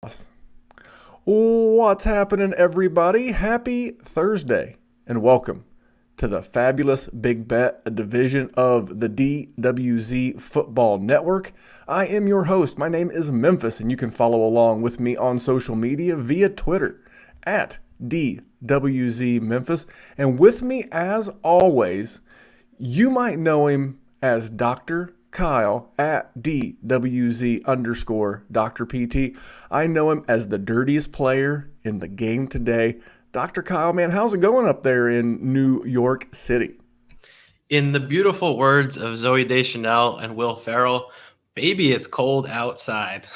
chaos. What's happening, everybody? Happy Thursday, and welcome to the Fabulous Big Bet, a division of the DWZ Football Network. I am your host. My name is Memphis, and you can follow along with me on social media via Twitter at DWZ Memphis. And with me, as always, you might know him as Dr. Kyle at DWZ underscore Dr. PT. I know him as the dirtiest player in the game today. Dr. Kyle, man, how's it going up there in New York City? In the beautiful words of Zoe Deschanel and Will Ferrell, baby, it's cold outside.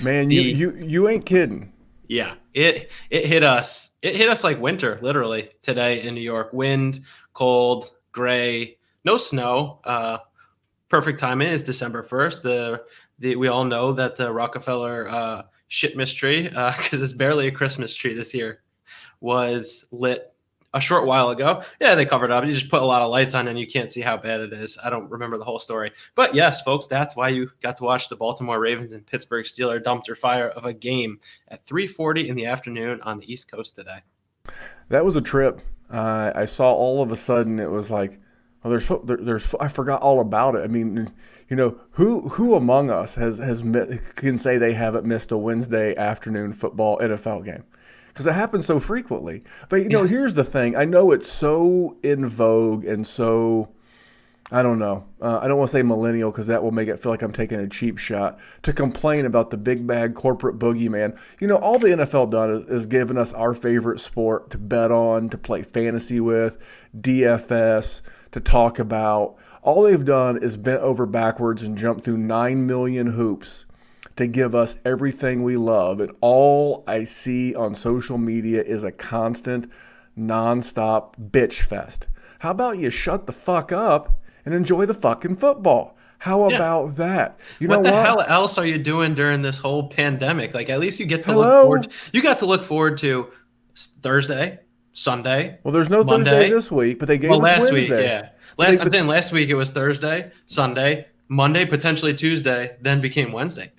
Man, you ain't kidding. Yeah, it hit us. It hit us like winter, literally, today in New York. Wind, cold, gray, no snow. Perfect timing is December 1st. We all know that the Rockefeller Shitmas tree, because it's barely a Christmas tree this year, was lit a short while ago. Yeah, they covered up. You just put a lot of lights on and you can't see how bad it is. I don't remember the whole story. But yes, folks, that's why you got to watch the Baltimore Ravens and Pittsburgh Steelers dumpster fire of a game at 3:40 in the afternoon on the East Coast today. That was a trip. I saw all of a sudden it was like, oh, there's I forgot all about it. I mean, you know, who among us can say they haven't missed a Wednesday afternoon football NFL game? Because it happens so frequently. But, you know, here's the thing. I know it's so in vogue and so, I don't know. I don't want to say millennial because that will make it feel like I'm taking a cheap shot to complain about the big bag corporate boogeyman. You know, all the NFL done is given us our favorite sport to bet on, to play fantasy with, DFS, to talk about. All they've done is bent over backwards and jumped through 9 million hoops to give us everything we love. And all I see on social media is a constant, nonstop bitch fest. How about you shut the fuck up and enjoy the fucking football? How about that? You know What the what? hell else are you doing during this whole pandemic? Like, at least you get to you got to look forward to Thursday, Sunday. Well, there's no Monday. Thursday this week, but they gave us last Wednesday. week, yeah. Last week it was Thursday, Sunday, Monday, potentially Tuesday, then became Wednesday.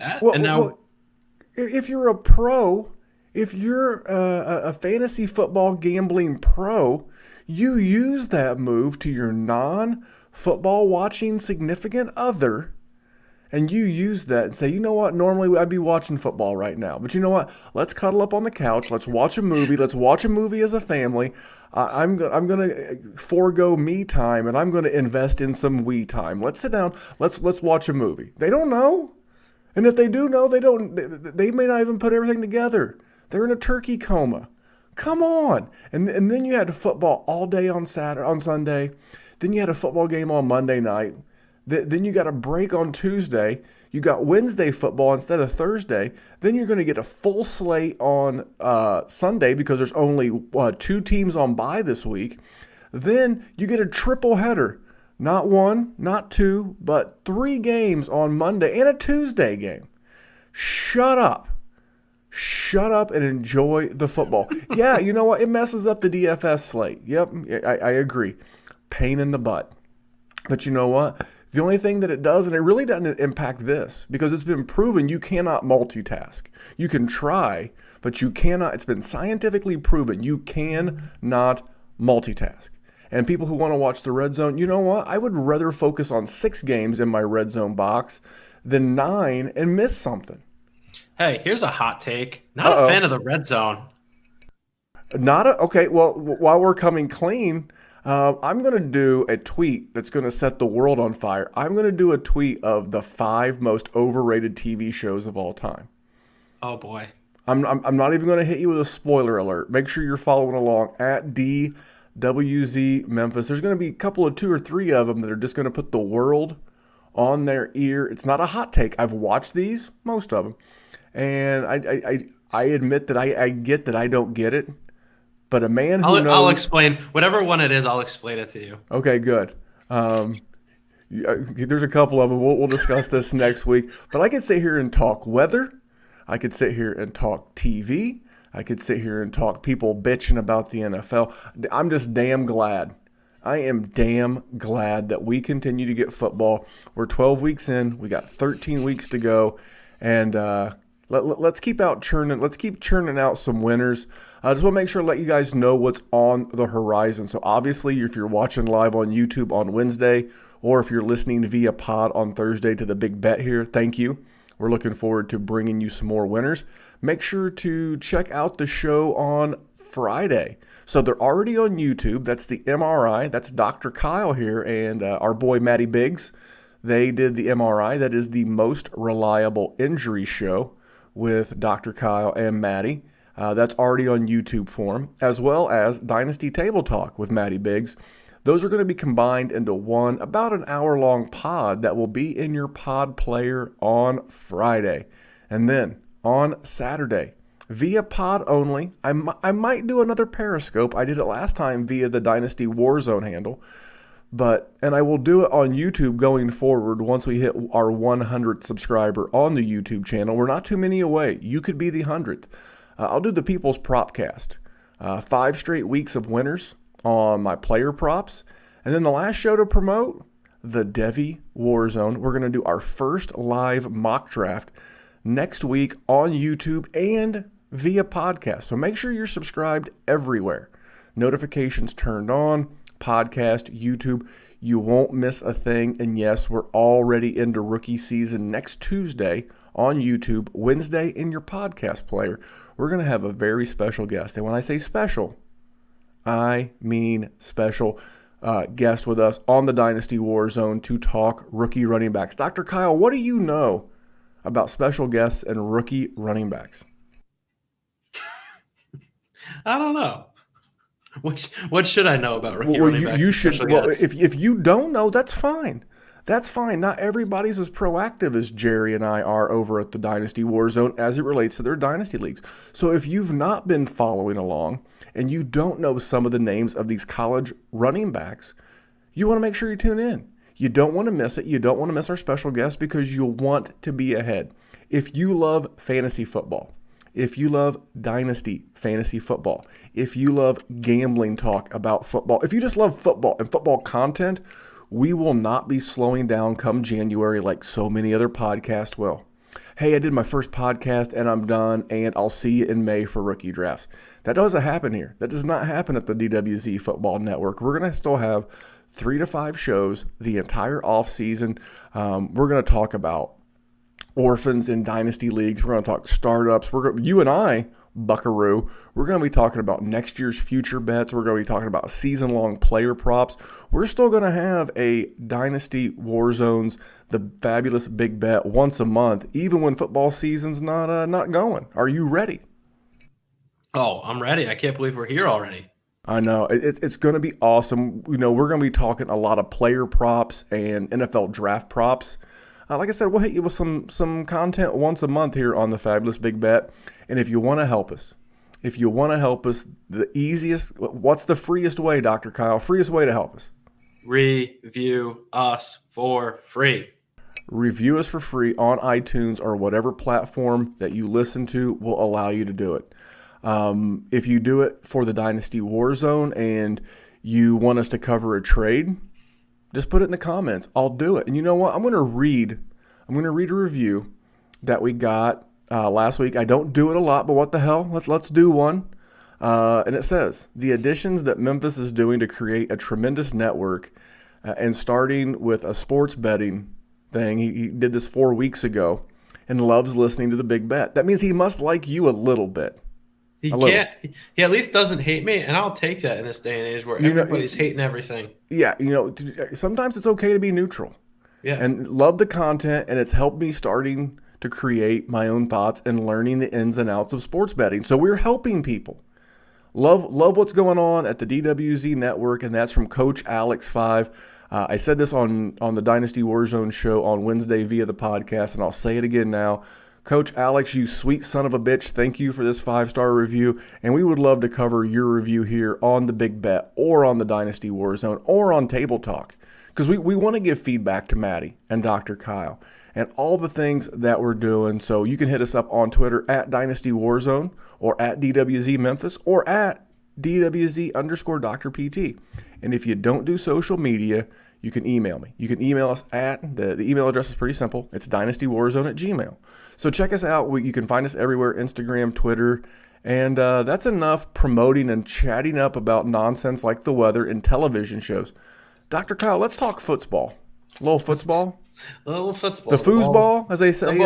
If you're a pro, if you're a fantasy football gambling pro, you use that move to your non-football watching significant other, and you use that and say, you know what, normally I'd be watching football right now, but you know what, let's cuddle up on the couch, let's watch a movie, as a family. I'm going to forego me time, and I'm going to invest in some we time. Let's sit down, let's watch a movie. They don't know. And if they do know, they may not even put everything together. They're in a turkey coma. Come on. And then you had football all day on Sunday. Then you had a football game on Monday night. Then you got a break on Tuesday. You got Wednesday football instead of Thursday. Then you're going to get a full slate on Sunday because there's only 2 teams on bye this week. Then you get a triple header. Not 1, not 2, but 3 games on Monday and a Tuesday game. Shut up. Shut up and enjoy the football. Yeah, you know what? It messes up the DFS slate. Yep, I agree. Pain in the butt. But you know what? The only thing that it does, and it really doesn't impact this, because it's been proven you cannot multitask. You can try, but you cannot. It's been scientifically proven you cannot multitask. And people who want to watch the red zone, you know what? I would rather focus on 6 games in my red zone box than 9 and miss something. Hey, here's a hot take. Not a fan of the red zone. Okay, well, while we're coming clean, I'm going to do a tweet that's going to set the world on fire. I'm going to do a tweet of the 5 most overrated TV shows of all time. Oh, boy. I'm not even going to hit you with a spoiler alert. Make sure you're following along at DWZ Memphis. There's going to be a couple of 2 or 3 of them that are just going to put the world on their ear. It's not a hot take. I've watched these, most of them. And I admit that I get that I don't get it. But a man who knows... I'll explain. Whatever one it is, I'll explain it to you. Okay, good. There's a couple of them. We'll discuss this next week. But I could sit here and talk weather. I could sit here and talk TV. I could sit here and talk people bitching about the NFL. I'm just damn glad. I am damn glad that we continue to get football. We're 12 weeks in. We got 13 weeks to go. And Let's keep out churning. Let's keep churning out some winners. I just want to make sure to let you guys know what's on the horizon. So obviously, if you're watching live on YouTube on Wednesday, or if you're listening via pod on Thursday to the Big Bet here, thank you. We're looking forward to bringing you some more winners. Make sure to check out the show on Friday. So they're already on YouTube. That's the MRI. That's Dr. Kyle here and our boy Matty Biggs. They did the MRI. That is the most reliable injury show with Dr. Kyle and Matty. That's already on YouTube form, as well as Dynasty Table Talk with Matty Biggs. Those are going to be combined into one about an hour-long pod that will be in your pod player on Friday. And then on Saturday, via pod only, I might do another Periscope. I did it last time via the Dynasty Warzone handle. And I will do it on YouTube going forward once we hit our 100th subscriber on the YouTube channel. We're not too many away. You could be the 100th. I'll do the People's Propcast. 5 straight weeks of winners on my player props. And then the last show to promote, the Devy Warzone. We're going to do our first live mock draft next week on YouTube and via podcast. So make sure you're subscribed everywhere. Notifications turned on, podcast, YouTube. You won't miss a thing. And yes, we're already into rookie season. Next Tuesday on YouTube, Wednesday in your podcast player, we're going to have a very special guest. And when I say special, I mean special guest with us on the Dynasty Warzone to talk rookie running backs. Dr. Kyle, what do you know about special guests and rookie running backs? I don't know. What should I know about rookie running backs? You should. Well, if you don't know, that's fine. That's fine. Not everybody's as proactive as Jerry and I are over at the Dynasty Warzone as it relates to their Dynasty leagues. So if you've not been following along and you don't know some of the names of these college running backs, you want to make sure you tune in. You don't want to miss it. You don't want to miss our special guest because you'll want to be ahead. If you love fantasy football, if you love Dynasty fantasy football, if you love gambling talk about football, if you just love football and football content, we will not be slowing down come January like so many other podcasts will. Hey, I did my first podcast and I'm done, and I'll see you in May for rookie drafts. That doesn't happen here. That does not happen at the DWZ Football Network. We're going to still have 3 to 5 shows the entire off season. We're going to talk about orphans in dynasty leagues. We're going to talk startups. You and I, Buckaroo, we're going to be talking about next year's future bets. We're going to be talking about season-long player props. We're still going to have a Dynasty Warzones, the fabulous Big Bet once a month, even when football season's not going. Are you ready? Oh, I'm ready. I can't believe we're here already. I know. It's going to be awesome. You know, we're going to be talking a lot of player props and NFL draft props. Like I said, we'll hit you with some content once a month here on the Fabulous Big Bet. And if you want to help us, the easiest, what's the freest way, Dr. Kyle? Freest way to help us? Review us for free. Review us for free on iTunes or whatever platform that you listen to will allow you to do it. If you do it for the Dynasty Warzone and you want us to cover a trade, just put it in the comments. I'll do it. And you know what? I'm going to read a review that we got last week. I don't do it a lot, but what the hell? Let's do one. And it says, the additions that Memphis is doing to create a tremendous network and starting with a sports betting thing. He did this 4 weeks ago and loves listening to the Big Bet. That means he must like you a little bit. He at least doesn't hate me, and I'll take that in this day and age where everybody's hating everything. Yeah, sometimes it's okay to be neutral. Yeah. And love the content, and it's helped me starting to create my own thoughts and learning the ins and outs of sports betting. So we're helping people. Love what's going on at the DWZ network, and that's from Coach Alex 5. I said this on the Dynasty Warzone show on Wednesday via the podcast, and I'll say it again now. Coach Alex, you sweet son of a bitch, thank you for this 5-star review, and we would love to cover your review here on the Big Bet or on the Dynasty Warzone or on Table Talk, because we want to give feedback to Maddie and Dr. Kyle and all the things that we're doing. So you can hit us up on Twitter at Dynasty Warzone or at DWZ Memphis or at DWZ_Dr. PT. And if you don't do social media, you can email me. You can email us at, the email address is pretty simple. It's dynastywarzone@gmail. So check us out. You can find us everywhere, Instagram, Twitter, and that's enough promoting and chatting up about nonsense like the weather and television shows. Dr. Kyle, let's talk football. A little football. A little football. The foosball, as they say in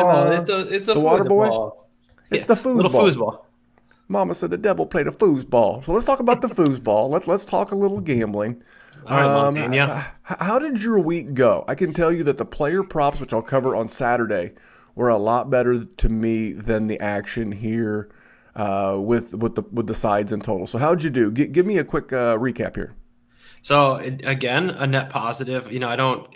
it's a the water boy. Ball. It's the foosball. Little foosball. Mama said the devil played a foosball. So let's talk about the foosball. Let's talk a little gambling. All right, Montana. How did your week go? I can tell you that the player props, which I'll cover on Saturday, were a lot better to me than the action here with the sides and total. So how'd you do? Give me a quick recap here. So again, a net positive. I don't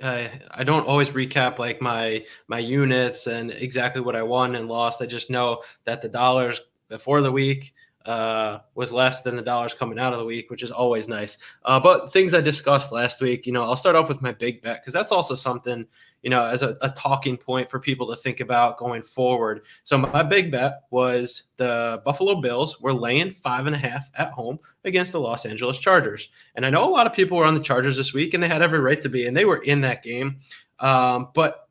always recap like my units and exactly what I won and lost. I just know that the dollars before the week was less than the dollars coming out of the week, which is always nice. But things I discussed last week, I'll start off with my big bet because that's also something, as a talking point for people to think about going forward. So my big bet was the Buffalo Bills were laying 5.5 at home against the Los Angeles Chargers. And I know a lot of people were on the Chargers this week and they had every right to be, and they were in that game. But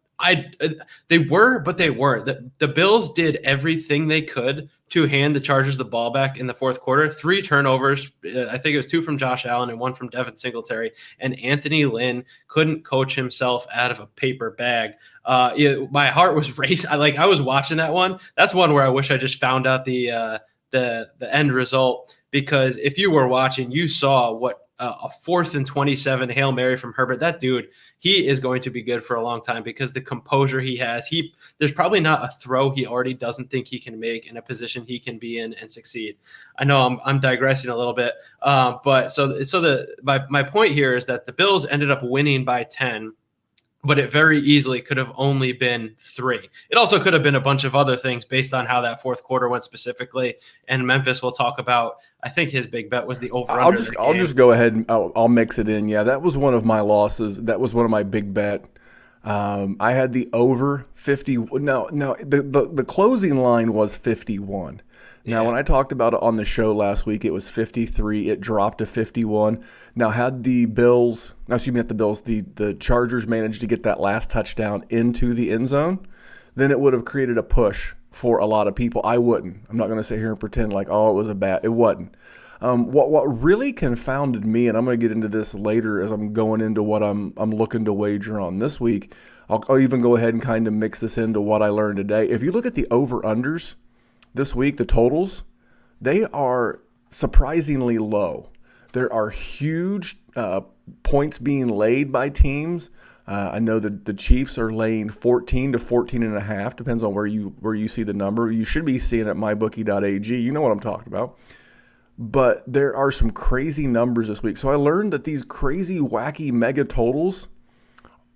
they weren't. The Bills did everything they could to hand the Chargers the ball back in the fourth quarter. 3 turnovers. I think it was 2 from Josh Allen and 1 from Devin Singletary. And Anthony Lynn couldn't coach himself out of a paper bag. My heart was racing. I was watching that one. That's one where I wish I just found out the end result, because if you were watching, you saw what a 4th and 27 Hail Mary from Herbert. That dude, he is going to be good for a long time because the composure he has, there's probably not a throw he already doesn't think he can make in a position he can be in and succeed. I know I'm digressing a little bit, but my point here is that the Bills ended up winning by 10. But it very easily could have only been 3. It also could have been a bunch of other things based on how that fourth quarter went specifically. And Memphis will talk about, I think his big bet was the over-under. I'll just go ahead and I'll mix it in. Yeah, that was one of my losses. That was one of my big bet. I had the over 50. No, the closing line was 51. Now, when I talked about it on the show last week, it was 53. It dropped to 51. Now, had the Chargers managed to get that last touchdown into the end zone, then it would have created a push for a lot of people. I wouldn't. I'm not going to sit here and pretend like, it was a bat. It wasn't. What really confounded me, and I'm going to get into this later as I'm going into what I'm looking to wager on this week. I'll even go ahead and kind of mix this into what I learned today. If you look at the over-unders, this week, the totals, they are surprisingly low. There are huge points being laid by teams. I know that the Chiefs are laying 14 to 14.5. Depends on where you see the number. You should be seeing it at mybookie.ag. You know what I'm talking about. But there are some crazy numbers this week. So I learned that these crazy, wacky mega totals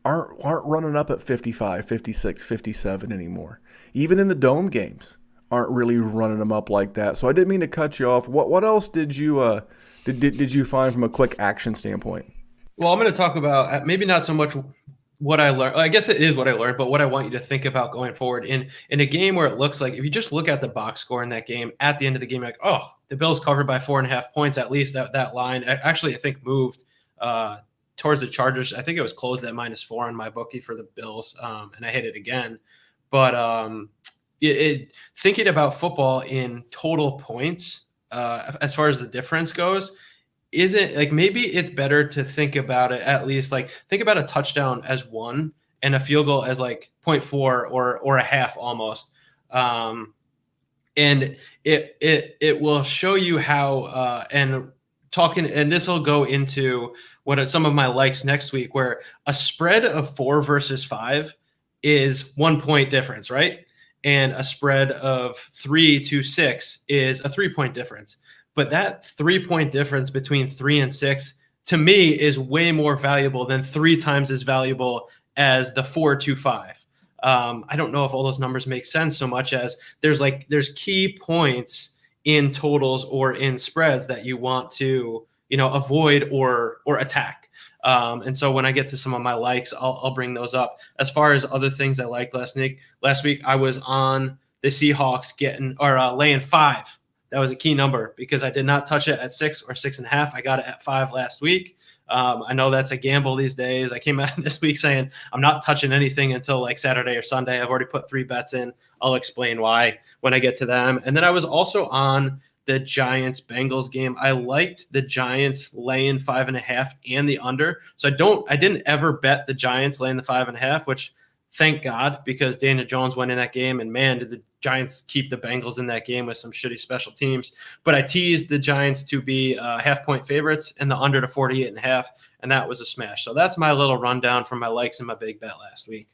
aren't running up at 55, 56, 57 anymore. Even in the dome games aren't really running them up like that. So I didn't mean to cut you off. What else did you did you find from a quick action standpoint? Well, I'm going to talk about maybe not so much what I learned. I guess it is what I learned, but what I want you to think about going forward in a game where it looks like, if you just look at the box score in that game, at the end of the game, like, the Bills covered by 4.5 points, at least that line actually, I think, moved towards the Chargers. I think it was closed at -4 on my bookie for the Bills, and I hit it again. But thinking about football in total points, as far as the difference goes, isn't like, maybe it's better to think about it, at least like think about a touchdown as 1 and a field goal as like 0.4 or a half almost. And it will show you how, and this will go into what some of my likes next week, where a spread of 4 versus 5 is 1 point difference, right? And a spread of 3 to 6 is a 3-point difference. But that 3-point difference between 3 and 6, to me, is way more valuable than 3 times as valuable as the 4 to 5. I don't know if all those numbers make sense so much as there's key points in totals or in spreads that you want to, avoid or attack. And so when I get to some of my likes, I'll bring those up. As far as other things I liked last week, I was on the Seahawks laying 5. That was a key number because I did not touch it at 6 or 6.5. I got it at 5 last week. I know that's a gamble these days. I came out this week saying I'm not touching anything until like Saturday or Sunday. I've already put 3 bets in. I'll explain why when I get to them. And then I was also on the Giants Bengals game. I liked the Giants laying 5.5 and the under. So I didn't ever bet the Giants laying the 5.5, which thank God, because Daniel Jones went in that game, and man, did the Giants keep the Bengals in that game with some shitty special teams. But I teased the Giants to be half-point favorites and the under to 48.5, and that was a smash. So that's my little rundown from my likes and my big bet last week.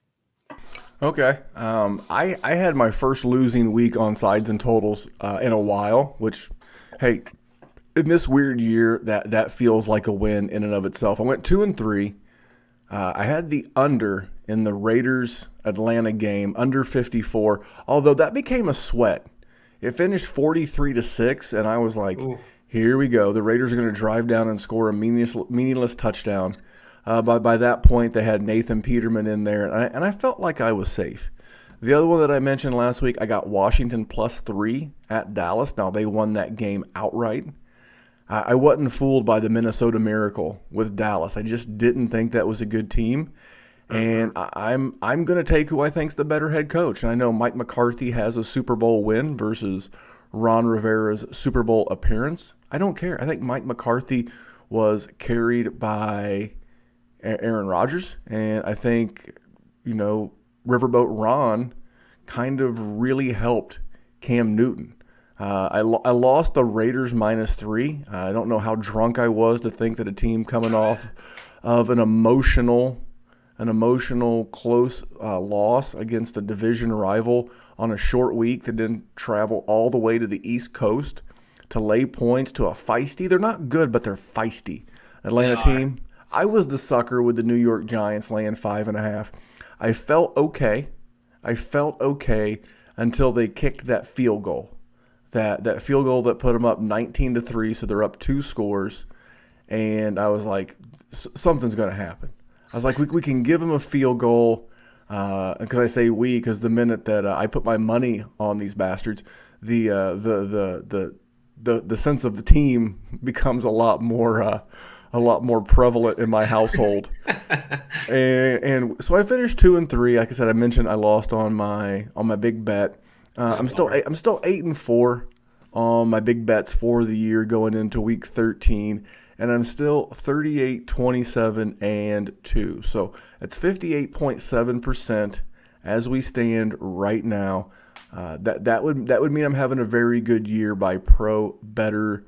Okay. I had my first losing week on sides and totals in a while, which, hey, in this weird year, that feels like a win in and of itself. I went 2-3. I had the under in the Raiders-Atlanta game, under 54, although that became a sweat. It finished 43-6, and I was like, ooh, here we go. The Raiders are going to drive down and score a meaningless touchdown. By that point, they had Nathan Peterman in there, and I felt like I was safe. The other one that I mentioned last week, I got Washington +3 at Dallas. Now, they won that game outright. I wasn't fooled by the Minnesota Miracle with Dallas. I just didn't think that was a good team. And I'm going to take who I think's the better head coach. And I know Mike McCarthy has a Super Bowl win versus Ron Rivera's Super Bowl appearance. I don't care. I think Mike McCarthy was carried by Aaron Rodgers. And I think, Riverboat Ron kind of really helped Cam Newton. I lost the Raiders -3. I don't know how drunk I was to think that a team coming off of an emotional close loss against a division rival on a short week that didn't travel all the way to the East Coast to lay points to a feisty, they're not good, but they're feisty Atlanta team. I was the sucker with the New York Giants laying 5.5. I felt okay until they kicked that field goal. That field goal that put them up 19-3, so they're up 2 scores. And I was like, something's going to happen. I was like, we can give them a field goal. Because I say we, because the minute that I put my money on these bastards, the sense of the team becomes a lot more prevalent in my household. and so I finished 2-3. Like I said, I mentioned I lost on my big bet. I'm still 8-4 on my big bets for the year going into week 13, and I'm still 38-27-2. So it's 58.7% as we stand right now. That would mean I'm having a very good year by pro better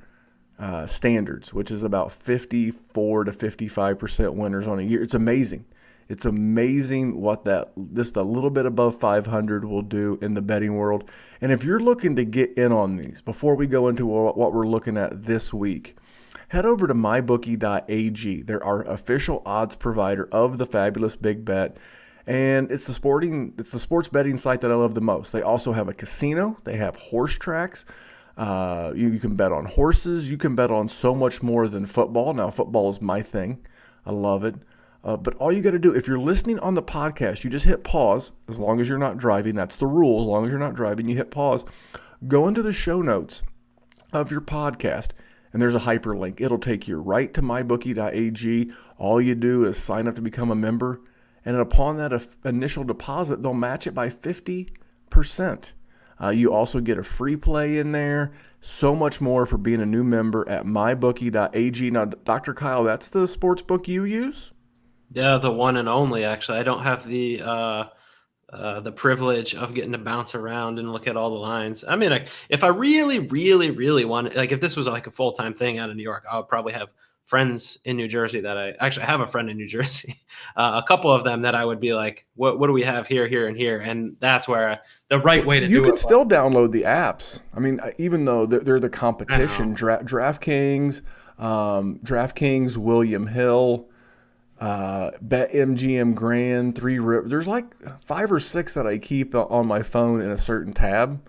standards, which is about 54 to 55% winners on a year. It's amazing. It's amazing what just a little bit above 500 will do in the betting world. And if you're looking to get in on these, before we go into what we're looking at this week, head over to mybookie.ag. They're our official odds provider of the Fabulous Big Bet. And it's the sports betting site that I love the most. They also have a casino. They have horse tracks. You can bet on horses. You can bet on so much more than football. Now, football is my thing. I love it. But all you got to do, if you're listening on the podcast, you just hit pause. As long as you're not driving, that's the rule. As long as you're not driving, you hit pause. Go into the show notes of your podcast, and there's a hyperlink. It'll take you right to mybookie.ag. All you do is sign up to become a member, and upon that initial deposit, they'll match it by 50%. You also get a free play in there. So much more for being a new member at mybookie.ag. Now, Dr. Kyle, that's the sports book you use? Yeah, the one and only, actually. I don't have the privilege of getting to bounce around and look at all the lines. I mean, like, if I really, really, really wanted, like if this was like a full-time thing out of New York, I would probably have friends in New Jersey that I have a friend in New Jersey, a couple of them that I would be like, what do we have here, here, and here? And that's where the right way to do it. You can still download the apps. I mean, even though they're the competition, DraftKings, William Hill, BetMGM Grand, there's like 5 or 6 that I keep on my phone in a certain tab,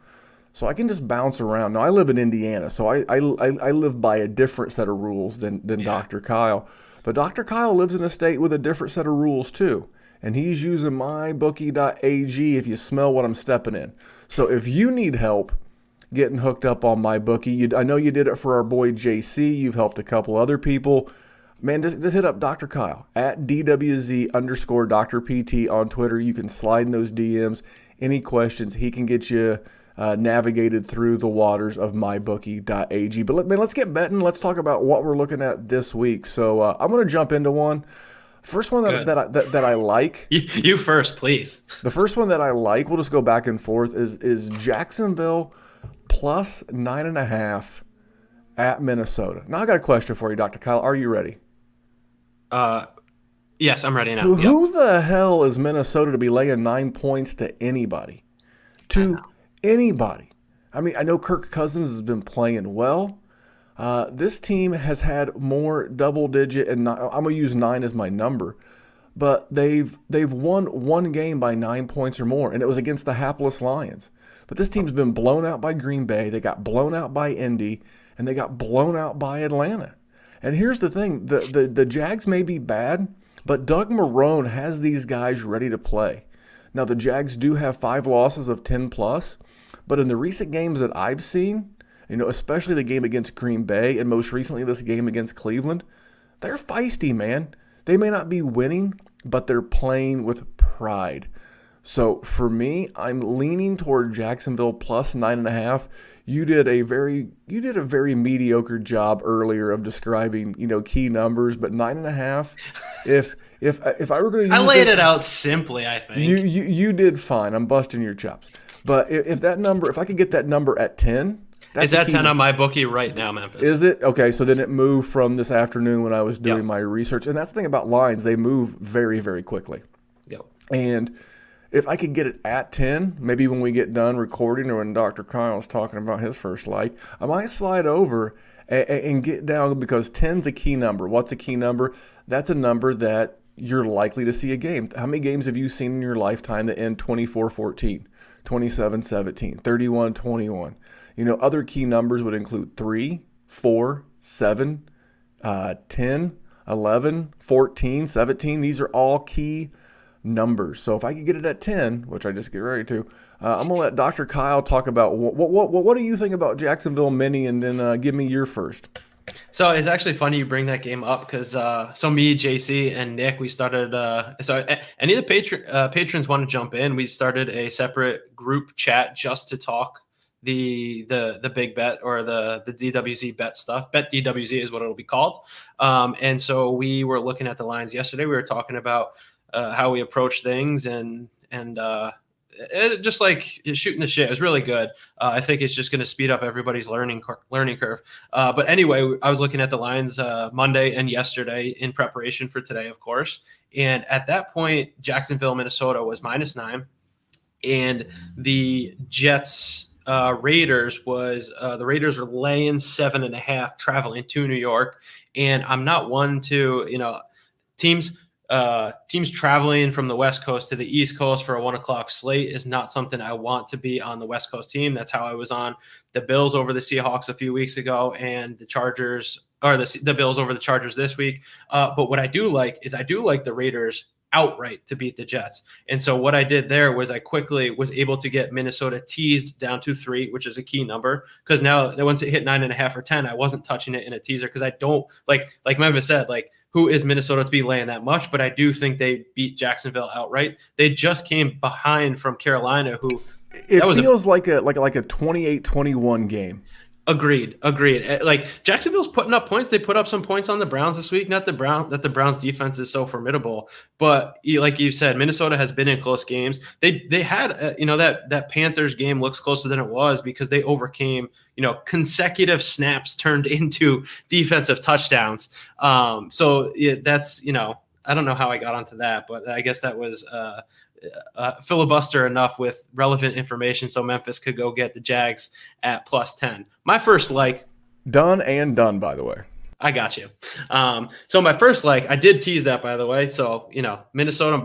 so I can just bounce around. Now I live in Indiana, so I live by a different set of rules than Dr. Kyle, but Dr. Kyle lives in a state with a different set of rules too, and he's using mybookie.ag. If you smell what I'm stepping in, so if you need help getting hooked up on MyBookie, I know you did it for our boy JC. You've helped a couple other people. Man, just hit up Dr. Kyle at DWZ underscore Dr. PT on Twitter. You can slide in those DMs. Any questions, he can get you navigated through the waters of mybookie.ag. But let's get betting. Let's talk about what we're looking at this week. So I'm going to jump into one. First one that I like. You first, please. The first one that I like, we'll just go back and forth, is Jacksonville plus 9.5 at Minnesota. Now I got a question for you, Dr. Kyle. Are you ready? Yes, I'm ready now. Who the hell is Minnesota to be laying 9 points to anybody? To anybody. I mean, I know Kirk Cousins has been playing well. This team has had more double-digit, and I'm going to use 9 as my number, but they've won one game by 9 points or more, and it was against the hapless Lions. But this team's been blown out by Green Bay. They got blown out by Indy, and they got blown out by Atlanta. And here's the thing. The Jags may be bad, but Doug Marrone has these guys ready to play. Now, the Jags do have 5 losses of 10+, but in the recent games that I've seen, especially the game against Green Bay and most recently this game against Cleveland, they're feisty, man. They may not be winning, but they're playing with pride. So for me, I'm leaning toward Jacksonville plus 9.5. You did a very mediocre job earlier of describing, key numbers, but 9.5. If I were going to, I laid it out simply. I think you did fine. I'm busting your chops. But if I could get that number at 10. It's at 10 on my bookie right now, Memphis. Is it? Okay, so then it moved from this afternoon when I was doing my research. And that's the thing about lines. They move very, very quickly. Yep. And if I could get it at 10, maybe when we get done recording or when Dr. Kyle's talking about his first like, I might slide over and get down because 10's a key number. What's a key number? That's a number that you're likely to see a game. How many games have you seen in your lifetime that end 24-14, 27-17, 31-21? Other key numbers would include 3, 4, 7, 10, 11, 14, 17. These are all key numbers. So if I could get it at 10, which I just get ready to, I'm going to let Dr. Kyle talk about what do you think about Jacksonville Mini, and then give me your first. So it's actually funny you bring that game up because so me, JC, and Nick, we started. So any of the patrons want to jump in? We started a separate group chat just to talk the big bet or the DWZ bet stuff. Bet DWZ is what it'll be called. And so we were looking at the lines yesterday. We were talking about how we approach things and it just like shooting the shit. It was really good. I think it's just going to speed up everybody's learning curve. But anyway, I was looking at the lines Monday and yesterday in preparation for today, of course. And at that point, Jacksonville, Minnesota was -9, and the Jets Raiders was the Raiders are laying 7.5 traveling to New York. And I'm not one to, teams traveling from the West Coast to the East Coast for a 1:00 slate is not something I want to be on the West Coast team. That's how I was on the Bills over the Seahawks a few weeks ago, and the Chargers or the Bills over the Chargers this week. But what I do like is the Raiders outright to beat the Jets. And so what I did there was I quickly was able to get Minnesota teased down to 3, which is a key number. Because now once it hit 9.5 or 10, I wasn't touching it in a teaser because I don't like Memphis said, who is Minnesota to be laying that much? But I do think they beat Jacksonville outright. They just came behind from Carolina, who feels like a 28-21 game. Agreed. Like Jacksonville's putting up points. They put up some points on the Browns this week. Not the Browns defense is so formidable, but like you said, Minnesota has been in close games. They had that Panthers game looks closer than it was because they overcame consecutive snaps turned into defensive touchdowns. That's I don't know how I got onto that, but I guess that was filibuster enough with relevant information so Memphis could go get the Jags at +10. My first done, by the way. I got you. So my first I did tease that, by the way. So Minnesota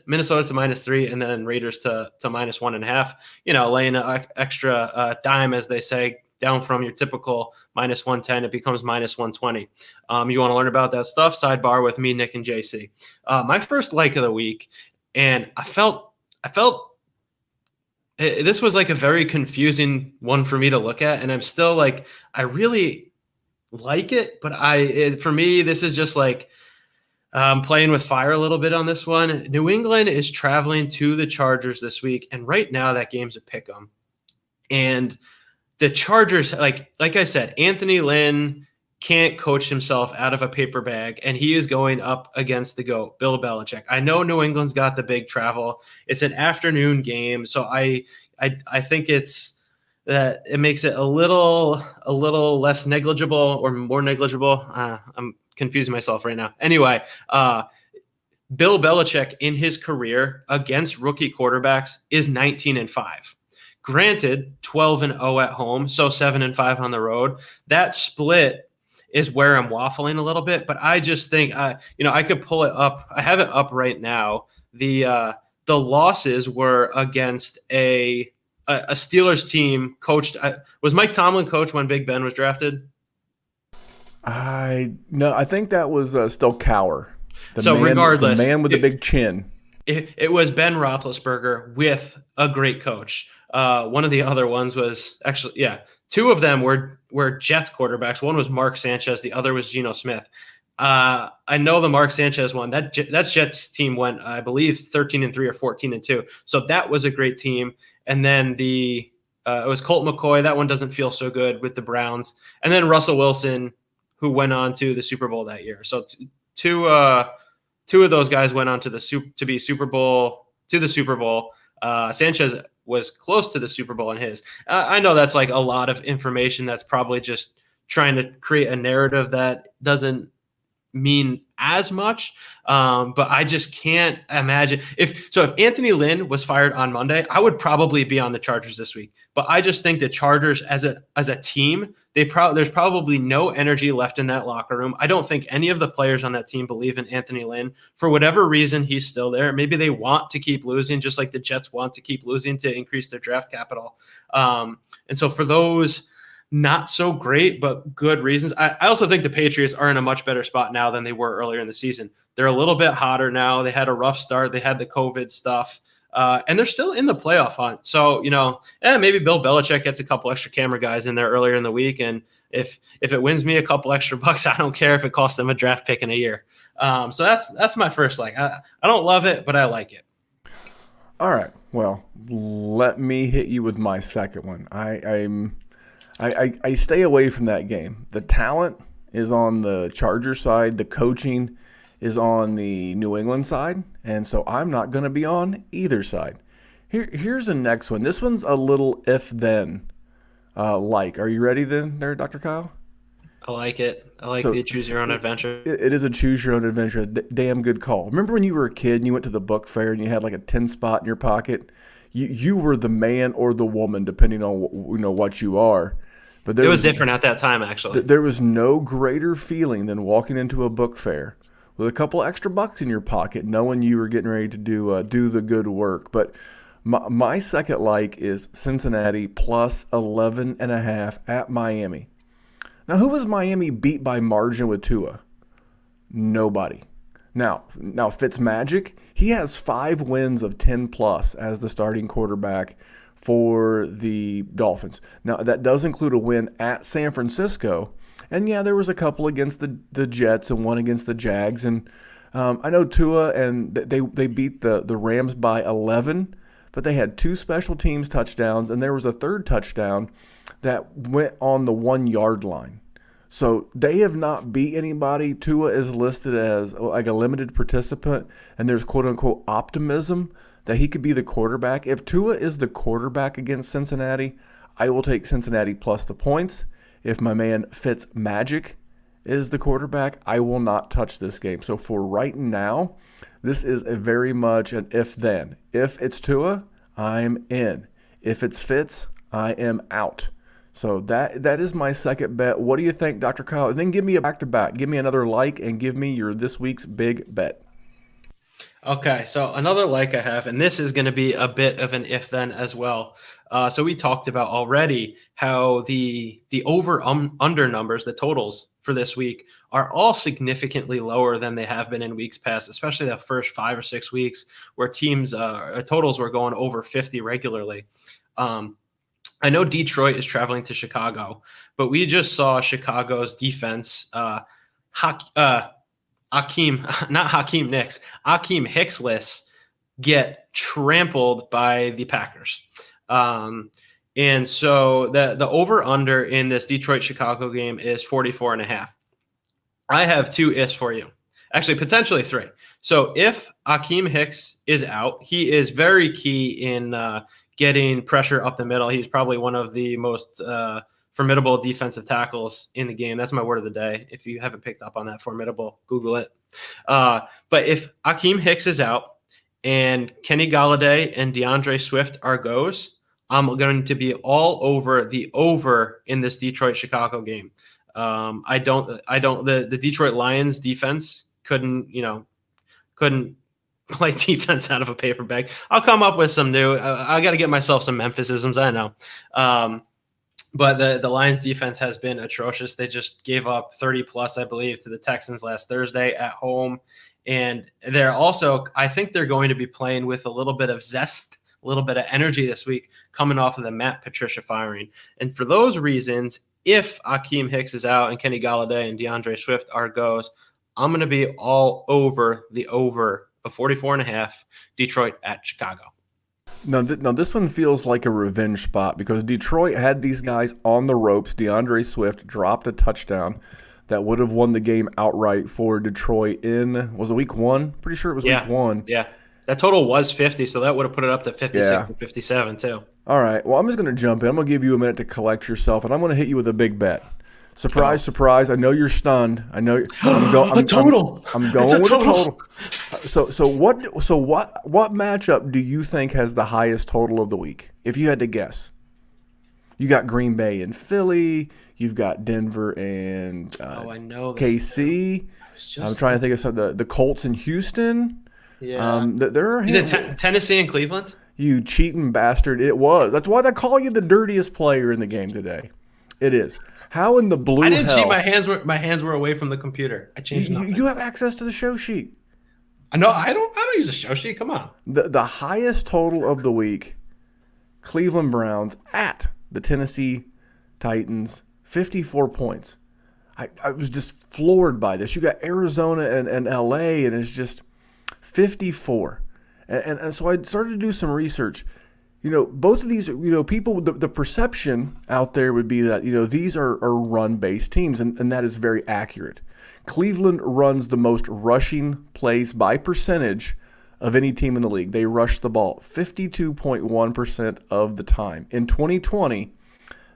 Minnesota to -3, and then Raiders to -1.5. Laying an extra dime, as they say, down from your typical -110, it becomes -120. You want to learn about that stuff? Sidebar with me, Nick, and JC. My first of the week. And I felt this was a very confusing one for me to look at. And I'm still I really like it, but for me, this is just like playing with fire a little bit on this one. New England is traveling to the Chargers this week, and right now that game's a pick 'em. And the Chargers, like I said, Anthony Lynn can't coach himself out of a paper bag, and he is going up against the GOAT, Bill Belichick. I know New England's got the big travel. It's an afternoon game, so I think it's that it makes it a little less negligible or more negligible. I'm confusing myself right now. Anyway, Bill Belichick in his career against rookie quarterbacks is 19-5. Granted, 12-0 at home, so 7-5 on the road. That split is where I'm waffling a little bit, but I just think I could pull it up. I have it up right now. The losses were against a Steelers team coached. Was Mike Tomlin coach when Big Ben was drafted? I think that was still Cowher. Regardless, the man with the big chin. It was Ben Roethlisberger with a great coach. One of the other ones was actually, two of them were Jets quarterbacks. One was Mark Sanchez. The other was Geno Smith. I know the Mark Sanchez one. That's Jets team went, I believe, 13-3 or 14-2. So that was a great team. And then it was Colt McCoy. That one doesn't feel so good with the Browns. And then Russell Wilson, who went on to the Super Bowl that year. So two of those guys went on to the Super Bowl. Sanchez was close to the Super Bowl in his. I know that's like a lot of information. That's probably just trying to create a narrative that doesn't mean as much. But I just can't imagine if Anthony Lynn was fired on Monday, I would probably be on the Chargers this week. But I just think the Chargers as a team, there's probably no energy left in that locker room. I don't think any of the players on that team believe in Anthony Lynn. For whatever reason, he's still there. Maybe they want to keep losing, just like the Jets want to keep losing to increase their draft capital. And so for those not so great, but good reasons. I also think the Patriots are in a much better spot now than they were earlier in the season. They're a little bit hotter now. They had a rough start. They had the COVID stuff, and they're still in the playoff hunt. So, maybe Bill Belichick gets a couple extra camera guys in there earlier in the week. And if it wins me a couple extra bucks, I don't care if it costs them a draft pick in a year. So that's my first like. I don't love it, but I like it. All right. Well, let me hit you with my second one. I stay away from that game. The talent is on the Chargers side. The coaching is on the New England side. And so I'm not going to be on either side. Here's the next one. This one's a little if-then like. Are you ready then there, Dr. Kyle? I like it. I like the choose your own adventure. It is a choose your own adventure. Damn good call. Remember when you were a kid and you went to the book fair and you had like a 10 spot in your pocket? You were the man or the woman, depending on what you are. But it was different at that time, actually. There was no greater feeling than walking into a book fair with a couple extra bucks in your pocket, knowing you were getting ready to do the good work. But my second like is Cincinnati plus 11.5 at Miami. Now, who was Miami beat by margin with Tua? Nobody. Now Fitzmagic, he has 5 wins of 10 plus as the starting quarterback for the Dolphins. Now, that does include a win at San Francisco. And, there was a couple against the Jets and one against the Jags. And I know Tua, and they beat the Rams by 11, but they had 2 special teams touchdowns, and there was a third touchdown that went on the 1-yard line. So they have not beat anybody. Tua is listed as like a limited participant, and there's quote-unquote optimism that he could be the quarterback. If Tua is the quarterback against Cincinnati, I will take Cincinnati plus the points. If my man Fitzmagic is the quarterback, I will not touch this game. So for right now, this is a very much an if-then. If it's Tua, I'm in. If it's Fitz, I am out. So that is my second bet. What do you think, Dr. Kyle? And then give me a back-to-back. Give me another like and give me your this week's big bet. Okay, so another like I have, and this is going to be a bit of an if-then as well. So we talked about already how the over-under numbers, the totals for this week, are all significantly lower than they have been in weeks past, especially the first 5 or 6 weeks where teams' totals were going over 50 regularly. I know Detroit is traveling to Chicago, but we just saw Chicago's defense, Akeem, not Hakeem Nicks, Akeem Hicksless get trampled by the Packers. And so the over under in this Detroit Chicago game is 44.5. I have two ifs for you. Actually, potentially three. So if Akeem Hicks is out, he is very key in getting pressure up the middle. He's probably one of the most formidable defensive tackles in the game. That's my word of the day. If you haven't picked up on that, formidable, Google it. But if Akeem Hicks is out and Kenny Galladay and DeAndre Swift are goes, I'm going to be all over the over in this Detroit-Chicago game. The Detroit Lions defense couldn't play defense out of a paper bag. I'll come up with some new. I got to get myself some Memphisisms. I know. But the Lions defense has been atrocious. They just gave up 30 plus, I believe, to the Texans last Thursday at home. And they're also, I think they're going to be playing with a little bit of zest, a little bit of energy this week coming off of the Matt Patricia firing. And for those reasons, if Akeem Hicks is out and Kenny Galladay and DeAndre Swift are goes, I'm going to be all over the over of 44.5 Detroit at Chicago. Now, this one feels like a revenge spot because Detroit had these guys on the ropes. DeAndre Swift dropped a touchdown that would have won the game outright for Detroit was it week one? Pretty sure it was week one. Yeah. That total was 50, so that would have put it up to 56 and 57 too. All right. Well, I'm just going to jump in. I'm going to give you a minute to collect yourself, and I'm going to hit you with a big bet. Surprise, surprise. I know you're stunned. I know I'm going with a total. So what matchup do you think has the highest total of the week? If you had to guess. You got Green Bay and Philly, you've got Denver and I know KC. I'm trying to think of some the Colts in Houston. Yeah. Is it Tennessee and Cleveland? You cheating bastard. It was. That's why they call you the dirtiest player in the game today. It is. How in the blue I didn't hell? cheat. My hands were away from the computer. I changed nothing. You have access to the show sheet. No, I don't use a show sheet. Come on. The highest total of the week, Cleveland Browns at the Tennessee Titans, 54 points. I was just floored by this. You got Arizona and LA, and it's just 54. And so I started to do some research. Both of these, people, the perception out there would be that, these are run-based teams, and that is very accurate. Cleveland runs the most rushing plays by percentage of any team in the league. They rush the ball 52.1% of the time. In 2020,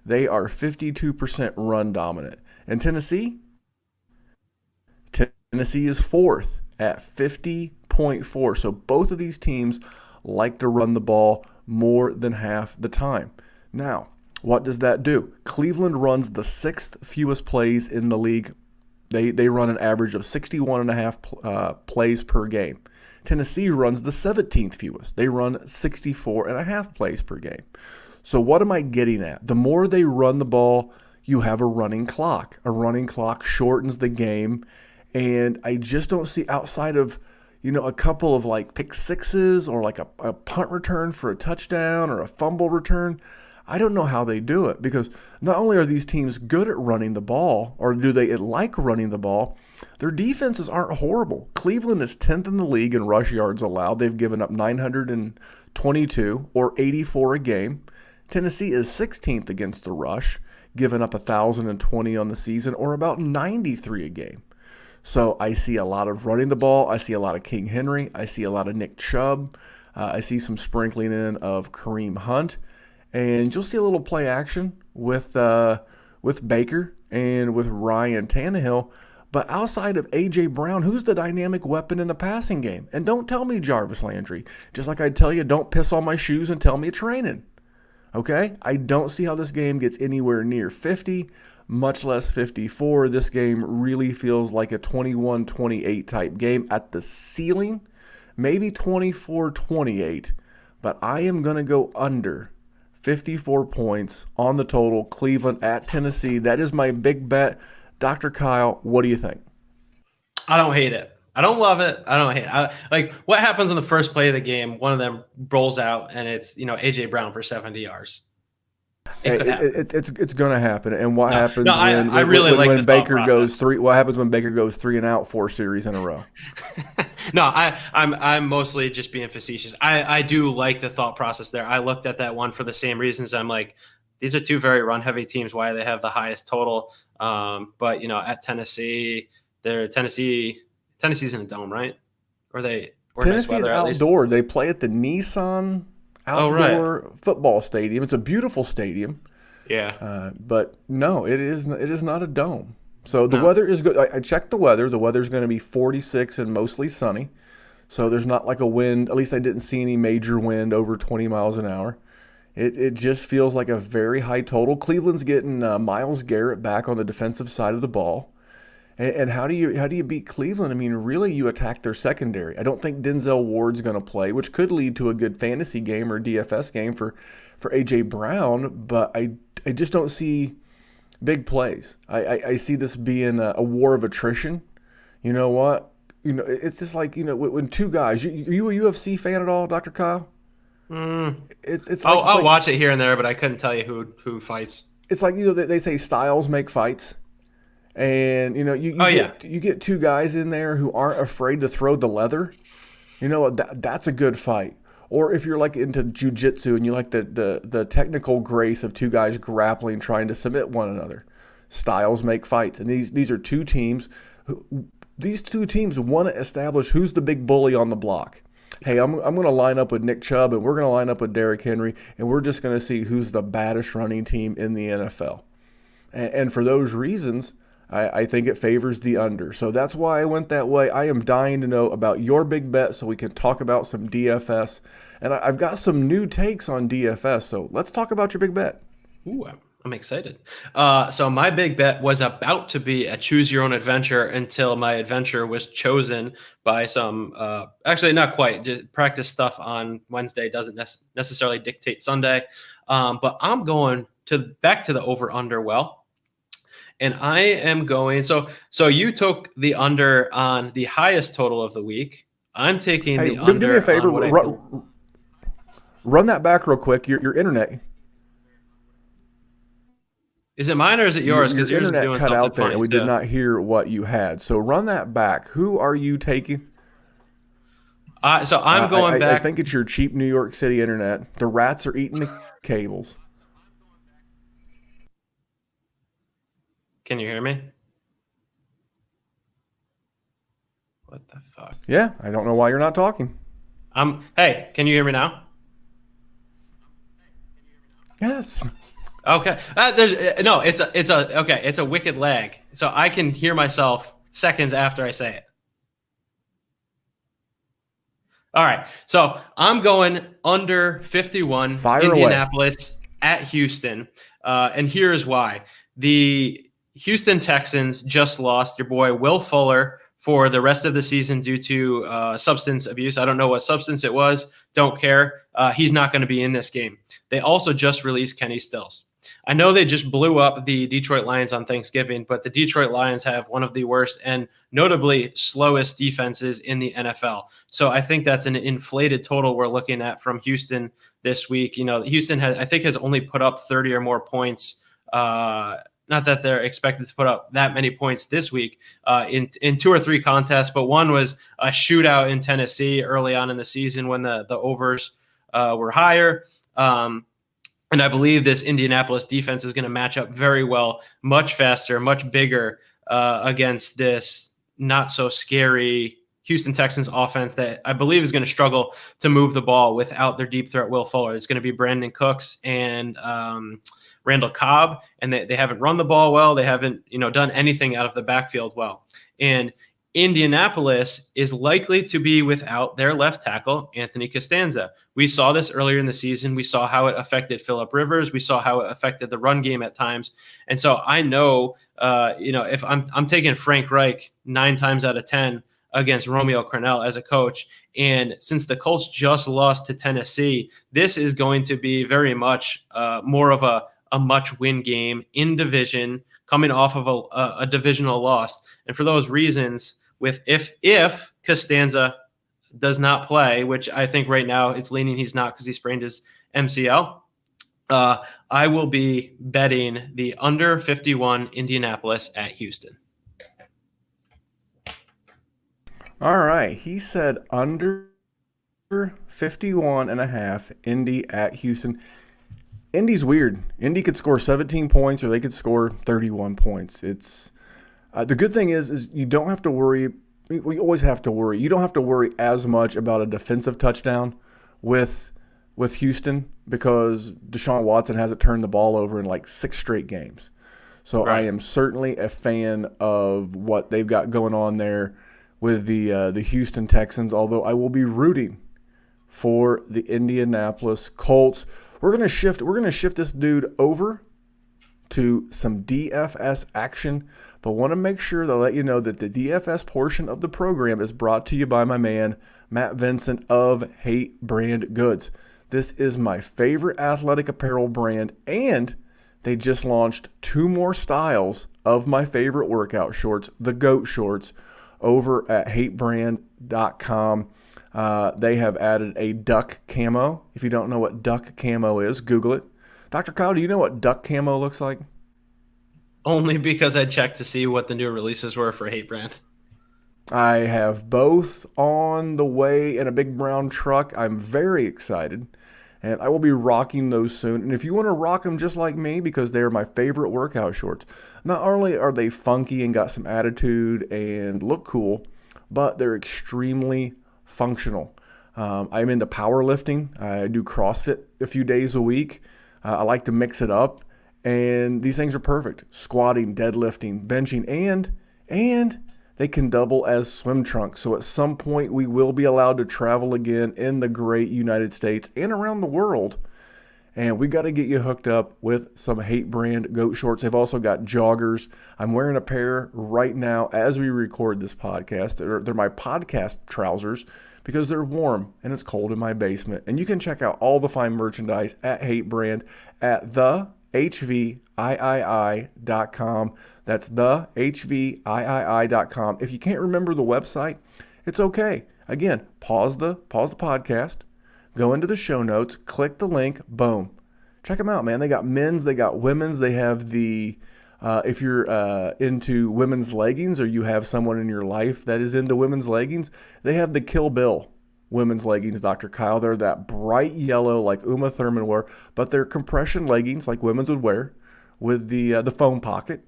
they are 52% run dominant. And Tennessee is fourth at 50.4. So both of these teams like to run the ball more than half the time. Now, what does that do? Cleveland runs the sixth fewest plays in the league. They run an average of 61.5 plays per game. Tennessee runs the 17th fewest. They run 64.5 plays per game. So what am I getting at? The more they run the ball, you have a running clock. A running clock shortens the game, and I just don't see outside of a couple of like pick sixes or like a punt return for a touchdown or a fumble return. I don't know how they do it because not only are these teams good at running the ball, or do they like running the ball, their defenses aren't horrible. Cleveland is 10th in the league in rush yards allowed. They've given up 922 or 84 a game. Tennessee is 16th against the rush, giving up 1,020 on the season or about 93 a game. So I see a lot of running the ball. I see a lot of King Henry. I see a lot of Nick Chubb. I see some sprinkling in of Kareem Hunt. And you'll see a little play action with Baker and with Ryan Tannehill. But outside of A.J. Brown, who's the dynamic weapon in the passing game? And don't tell me Jarvis Landry. Just like I tell you, don't piss on my shoes and tell me it's raining. Okay? I don't see how this game gets anywhere near 50, much less 54. This game really feels like a 21-28 type game at the ceiling. Maybe 24-28. But I am going to go under 54 points on the total. Cleveland at Tennessee. That is my big bet. Dr. Kyle, what do you think? I don't hate it. I don't love it. I don't hate it. Like what happens on the first play of the game, one of them rolls out and it's, AJ Brown for 70 yards. It could happen. It's going to happen. And what No, no, happens I really like the when thought Baker goes process. three? What happens when Baker goes 3-and-out 4 series in a row? No, I'm mostly just being facetious. I do like the thought process there. I looked at that one for the same reasons. I'm like, these are two very run heavy teams. Why do they have the highest total? But at Tennessee, Tennessee's in a dome, right? Or nice Tennessee's weather at least. outdoor. They play at the Nissan Oh right, Outdoor Football Stadium. It's a beautiful stadium, yeah, but no, it is not a dome. So the no, weather is good. I checked the weather. The weather's going to be 46 and mostly sunny. So there's not like a wind. At least I didn't see any major wind over 20 miles an hour. It just feels like a very high total. Cleveland's getting Myles Garrett back on the defensive side of the ball. And how do you beat Cleveland? I mean, really, you attack their secondary. I don't think Denzel Ward's going to play, which could lead to a good fantasy game or DFS game for AJ Brown. But I just don't see big plays. I see this being a war of attrition. You know what? It's just like when two guys. Are you a UFC fan at all, Dr. Kyle? mm, It's like I'll watch it here and there, but I couldn't tell you who fights. it's like they say styles make fights. And Oh yeah, you get two guys in there who aren't afraid to throw the leather. That's a good fight. Or if you're like into jujitsu and you like the technical grace of two guys grappling, trying to submit one another, styles make fights. And these are two teams. These two teams want to establish who's the big bully on the block. Hey, I'm going to line up with Nick Chubb and we're going to line up with Derrick Henry and we're just going to see who's the baddest running team in the NFL. And for those reasons, I think it favors the under. So that's why I went that way. I am dying to know about your big bet so we can talk about some DFS. And I've got some new takes on DFS. So let's talk about your big bet. ooh, I'm excited. So my big bet was about to be a choose your own adventure until my adventure was chosen by some. Actually, not quite. Just practice stuff on Wednesday doesn't necessarily dictate Sunday, but I'm going back to the over under. Well. And I am going. So you took the under on the highest total of the week. I'm taking Hey, the do me a under favor. on what I think. Run that back real quick. Your internet. Is it mine or is it yours? Your Because yours is internet doing cut something out there, funny and we too. did not hear what you had. So run that back. Who are you taking? So I'm going I back. think it's your cheap New York City internet. The rats are eating the cables. Can you hear me? What the fuck? Yeah, I don't know why you're not talking. Hey, can you hear me now? Yes. Okay. There's no. It's a wicked lag. So I can hear myself seconds after I say it. All right. So I'm going under 51. Fire Indianapolis at Houston, and here's why: the Houston Texans just lost your boy Will Fuller for the rest of the season due to substance abuse. I don't know what substance it was. Don't care. He's not going to be in this game. They also just released Kenny Stills. I know they just blew up the Detroit Lions on Thanksgiving, but the Detroit Lions have one of the worst and notably slowest defenses in the NFL. So I think that's an inflated total we're looking at from Houston this week. Houston has only put up 30 or more points. Not that they're expected to put up that many points this week in two or three contests, but one was a shootout in Tennessee early on in the season when the overs were higher. And I believe this Indianapolis defense is going to match up very well, much faster, much bigger against this not so scary Houston Texans offense that I believe is going to struggle to move the ball without their deep threat Will Fuller. It's going to be Brandon Cooks and Randall Cobb, and they haven't run the ball well. They haven't done anything out of the backfield well. And Indianapolis is likely to be without their left tackle, Anthony Costanza. We saw this earlier in the season. We saw how it affected Phillip Rivers. We saw how it affected the run game at times. And so I know, if I'm taking Frank Reich 9 times out of 10 against Romeo Crennel as a coach. And since the Colts just lost to Tennessee, this is going to be very much more of a much-win game in division, coming off of a divisional loss. And for those reasons, if Costanza does not play, which I think right now it's leaning he's not because he sprained his MCL, I will be betting the under 51 Indianapolis at Houston. All right. He said under 51 and a half Indy at Houston. Indy's weird. Indy could score 17 points or they could score 31 points. It's the good thing is you don't have to worry. We always have to worry. You don't have to worry as much about a defensive touchdown with Houston because Deshaun Watson hasn't turned the ball over in like 6 straight games. So Right. I am certainly a fan of what they've got going on there with the Houston Texans, although I will be rooting for the Indianapolis Colts. We're gonna shift this dude over to some DFS action, but want to make sure to let you know that the DFS portion of the program is brought to you by my man Matt Vincent of Hate Brand Goods. This is my favorite athletic apparel brand, and they just launched 2 more styles of my favorite workout shorts, the GOAT shorts, over at hatebrand.com. They have added a duck camo. If you don't know what duck camo is, Google it. Dr. Kyle, do you know what duck camo looks like? Only because I checked to see what the new releases were for Hate Brand. I have both on the way in a big brown truck. I'm very excited, and I will be rocking those soon. And if you want to rock them just like me, because they're my favorite workout shorts, not only are they funky and got some attitude and look cool, but they're extremely functional. I'm into powerlifting. I do CrossFit a few days a week. I like to mix it up, and these things are perfect. Squatting, deadlifting, benching, and they can double as swim trunks. So at some point we will be allowed to travel again in the great United States and around the world. And we got to get you hooked up with some Hate Brand GOAT shorts. They've also got joggers. I'm wearing a pair right now as we record this podcast. They're my podcast trousers because they're warm and it's cold in my basement. And you can check out all the fine merchandise at Hate Brand at thehviii.com. That's thehviii.com. If you can't remember the website, it's okay. Again, pause the podcast, go into the show notes, click the link, boom. Check them out, man. They got men's, they got women's. They have the, if you're into women's leggings or you have someone in your life that is into women's leggings, they have the Kill Bill women's leggings, Dr. Kyle. They're that bright yellow like Uma Thurman wore, but they're compression leggings like women's would wear with the foam pocket.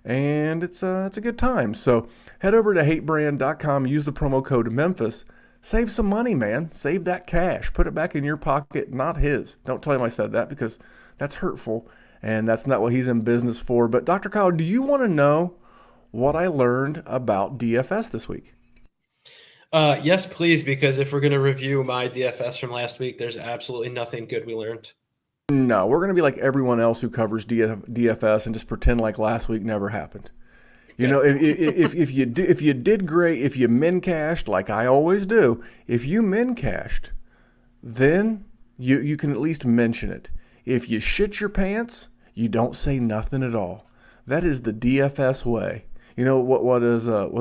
And it's a good time. So head over to hatebrand.com, use the promo code Memphis. Save some money, man. Save that cash. Put it back in your pocket, not his. Don't tell him I said that because that's hurtful and that's not what he's in business for. But Dr. Kyle, do you want to know what I learned about DFS this week? Yes, please, because if we're going to review my DFS from last week, there's absolutely nothing good we learned. No, we're going to be like everyone else who covers DFS and just pretend like last week never happened. You know, if you did great, if you min cashed like I always do, if you min cashed, then you can at least mention it. If you shit your pants, you don't say nothing at all. That is the DFS way. You know what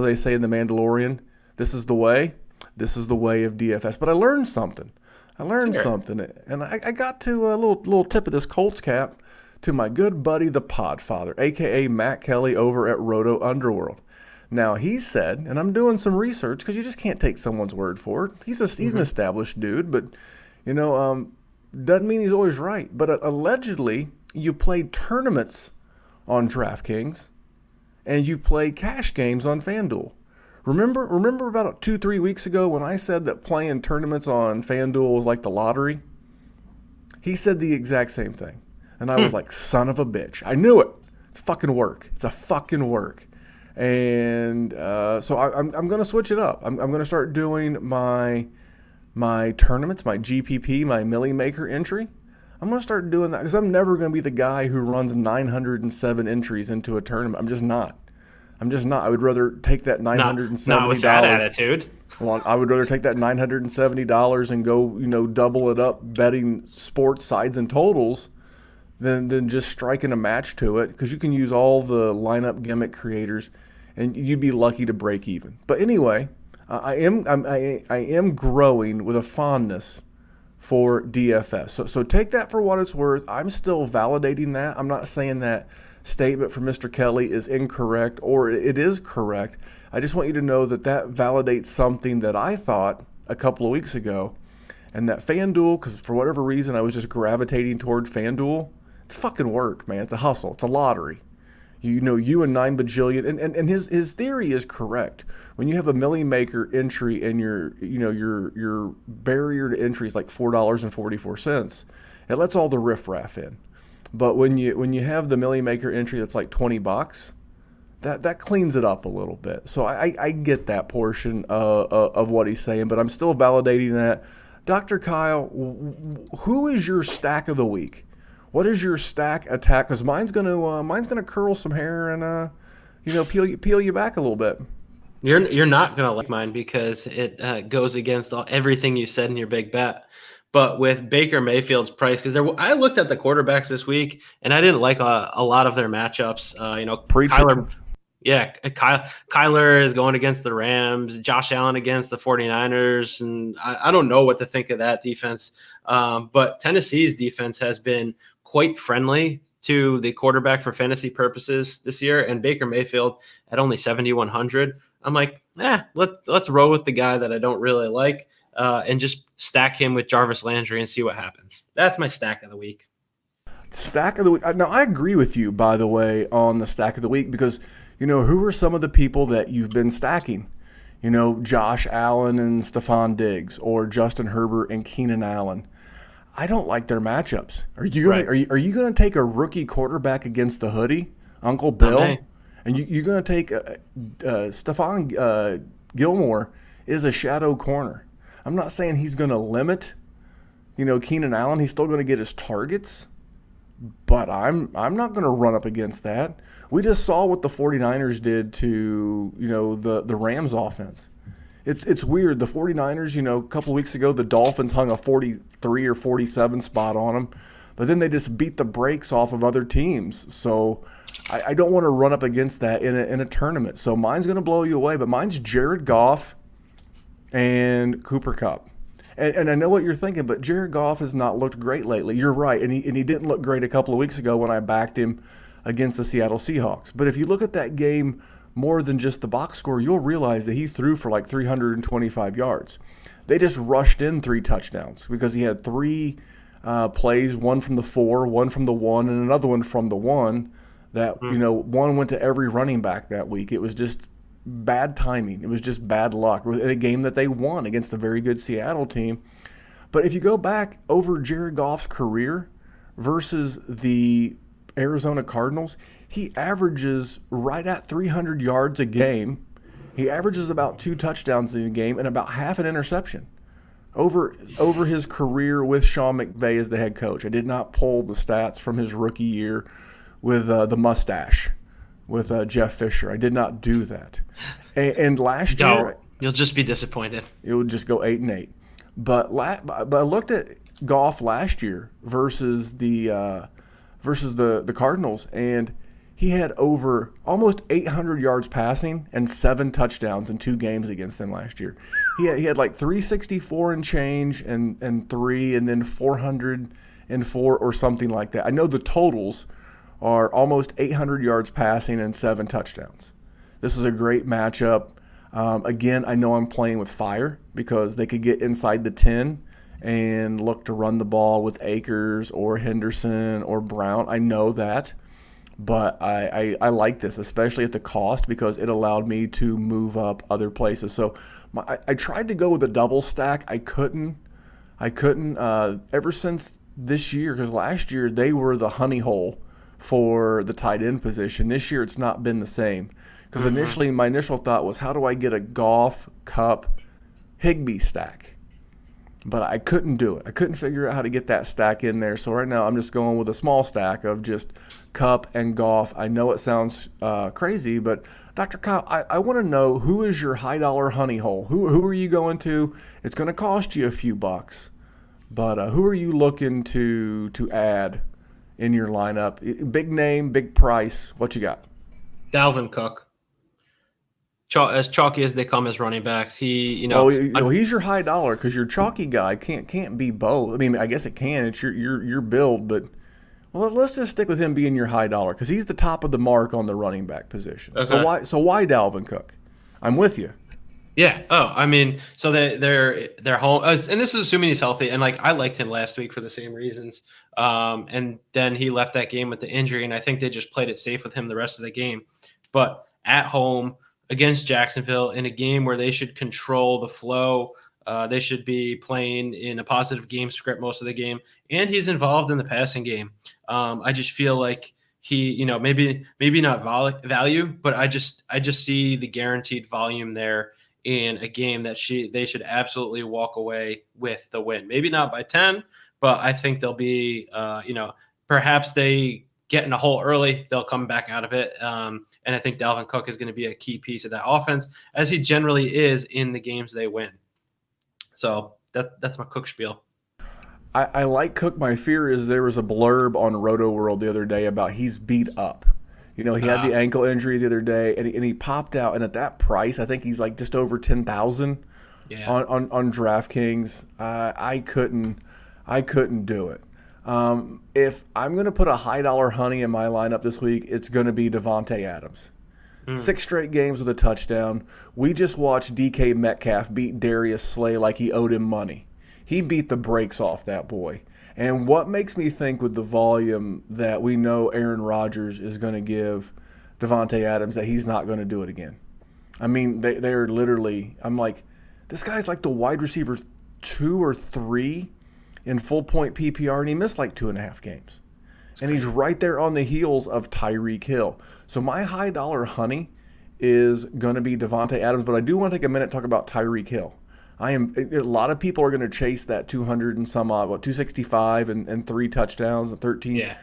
they say in The Mandalorian? This is the way. This is the way of DFS. But I learned something. And I got to a little tip of this Colts cap to my good buddy, the Podfather, a.k.a. Matt Kelly over at Roto Underworld. Now, he said, and I'm doing some research because you just can't take someone's word for it. He's an established dude, but, doesn't mean he's always right. But allegedly, you played tournaments on DraftKings and you play cash games on FanDuel. Remember about 2-3 weeks ago when I said that playing tournaments on FanDuel was like the lottery? He said the exact same thing. And I was like, son of a bitch. I knew it. It's fucking work. It's a fucking work. And so I'm going to switch it up. I'm going to start doing my tournaments, my GPP, my Millie Maker entry. I'm going to start doing that because I'm never going to be the guy who runs 907 entries into a tournament. I'm just not. I would rather take that $970. Not with that attitude. Well, I would rather take that $970 and go, double it up betting sports sides and totals than just striking a match to it, because you can use all the lineup gimmick creators and you'd be lucky to break even. But anyway, I am growing with a fondness for DFS. So take that for what it's worth. I'm still validating that. I'm not saying that statement from Mr. Kelly is incorrect or it is correct. I just want you to know that that validates something that I thought a couple of weeks ago, and that FanDuel, because for whatever reason I was just gravitating toward FanDuel. It's fucking work, man. It's a hustle. It's a lottery. You and 9 bajillion, and his theory is correct. When you have a Millie Maker entry and your barrier to entry is like $4.44, it lets all the riffraff in. But when you have the Millie Maker entry that's like $20, that cleans it up a little bit. So I get that portion of what he's saying, but I'm still validating that. Dr. Kyle, who is your stack of the week? What is your stack attack? Because mine's gonna curl some hair and peel you back a little bit. You're not gonna like mine because it goes against everything you said in your big bet. But with Baker Mayfield's price, because I looked at the quarterbacks this week and I didn't like a lot of their matchups. Kyler. Yeah, Kyler is going against the Rams, Josh Allen against the 49ers, and I don't know what to think of that defense. But Tennessee's defense has been quite friendly to the quarterback for fantasy purposes this year, and Baker Mayfield at only 7,100. I'm like, let's roll with the guy that I don't really like and just stack him with Jarvis Landry and see what happens. That's my stack of the week. Stack of the week. Now, I agree with you, by the way, on the stack of the week because – who are some of the people that you've been stacking? Josh Allen and Stephon Diggs, or Justin Herbert and Keenan Allen. I don't like their matchups. Are you going to take a rookie quarterback against the hoodie, Uncle Bill? Okay. And you're going to take Stephon Gilmore is a shadow corner. I'm not saying he's going to limit, Keenan Allen. He's still going to get his targets, but I'm not going to run up against that. We just saw what the 49ers did to, the Rams offense. It's weird. The 49ers, a couple of weeks ago, the Dolphins hung a 43 or 47 spot on them, but then they just beat the brakes off of other teams. So I don't want to run up against that in a tournament. So mine's going to blow you away, but mine's Jared Goff and Cooper Kupp. And I know what you're thinking, but Jared Goff has not looked great lately. You're right, and he didn't look great a couple of weeks ago when I backed him against the Seattle Seahawks. But if you look at that game more than just the box score, you'll realize that he threw for like 325 yards. They just rushed in 3 touchdowns because he had 3 plays, one from the 4, one from the 1, and another one from the 1 that, one went to every running back that week. It was just bad timing. It was just bad luck in a game that they won against a very good Seattle team. But if you go back over Jared Goff's career versus the Arizona Cardinals, he averages right at 300 yards a game. He averages about 2 touchdowns in a game and about half an interception over his career with Sean McVay as the head coach. I did not pull the stats from his rookie year with the mustache with Jeff Fisher. I did not do that. And last year, you'll just be disappointed. It would just go 8-8. But I looked at Goff last year versus the Cardinals, and he had over almost 800 yards passing and 7 touchdowns in 2 games against them last year. He had like 364 and change and 3 and then 404 or something like that. I know the totals are almost 800 yards passing and 7 touchdowns. This is a great matchup. Again, I know I'm playing with fire because they could get inside the 10 and look to run the ball with Akers or Henderson or Brown. I know that, but I like this, especially at the cost, because it allowed me to move up other places. So I tried to go with a double stack. I couldn't ever since this year, because last year they were the honey hole for the tight end position. This year it's not been the same, because initially my initial thought was, how do I get a Goff, Kupp, Higbee stack? But I couldn't do it. I couldn't figure out how to get that stack in there. So right now I'm just going with a small stack of just Kupp and Goff. I know it sounds crazy, but Dr. Kyle, I want to know, who is your high dollar honey hole? Who are you going to? It's going to cost you a few bucks, but who are you looking to add in your lineup? Big name, big price. What you got? Dalvin Cook. as chalky as they come as running backs. He, Well, he's your high dollar because your chalky guy can't be both. I mean, I guess it can. It's your build, but well, let's just stick with him being your high dollar because he's the top of the mark on the running back position. Okay. So why Dalvin Cook? I'm with you. Yeah. Oh, I mean, so they're home, and this is assuming he's healthy. And like I liked him last week for the same reasons. And then he left that game with the injury, and I think they just played it safe with him the rest of the game. But at home against Jacksonville in a game where they should control the flow, they should be playing in a positive game script most of the game, and he's involved in the passing game. I just feel like he, maybe not value, but I just see the guaranteed volume there in a game that they should absolutely walk away with the win. Maybe not by 10, but I think they'll be, perhaps they get in a hole early, they'll come back out of it. And I think Dalvin Cook is going to be a key piece of that offense, as he generally is in the games they win. So that's my Cook spiel. I like Cook. My fear is there was a blurb on Roto World the other day about he's beat up. He had the ankle injury the other day, and he popped out. And at that price, I think he's like just over 10,000 on DraftKings. I couldn't do it. If I'm going to put a high dollar honey in my lineup this week, it's going to be Davante Adams. 6 straight games with a touchdown. We just watched DK Metcalf beat Darius Slay like he owed him money. He beat the brakes off that boy. And what makes me think with the volume that we know Aaron Rodgers is going to give Davante Adams that he's not going to do it again. I mean, they're literally, I'm like, this guy's like the wide receiver 2 or 3 in full point PPR, and he missed like 2.5 games. And he's right there on the heels of Tyreek Hill. So my high dollar honey is going to be Davante Adams, but I do want to take a minute to talk about Tyreek Hill. A lot of people are going to chase that 200 and some odd, 265 and 3 touchdowns and 13. Yeah.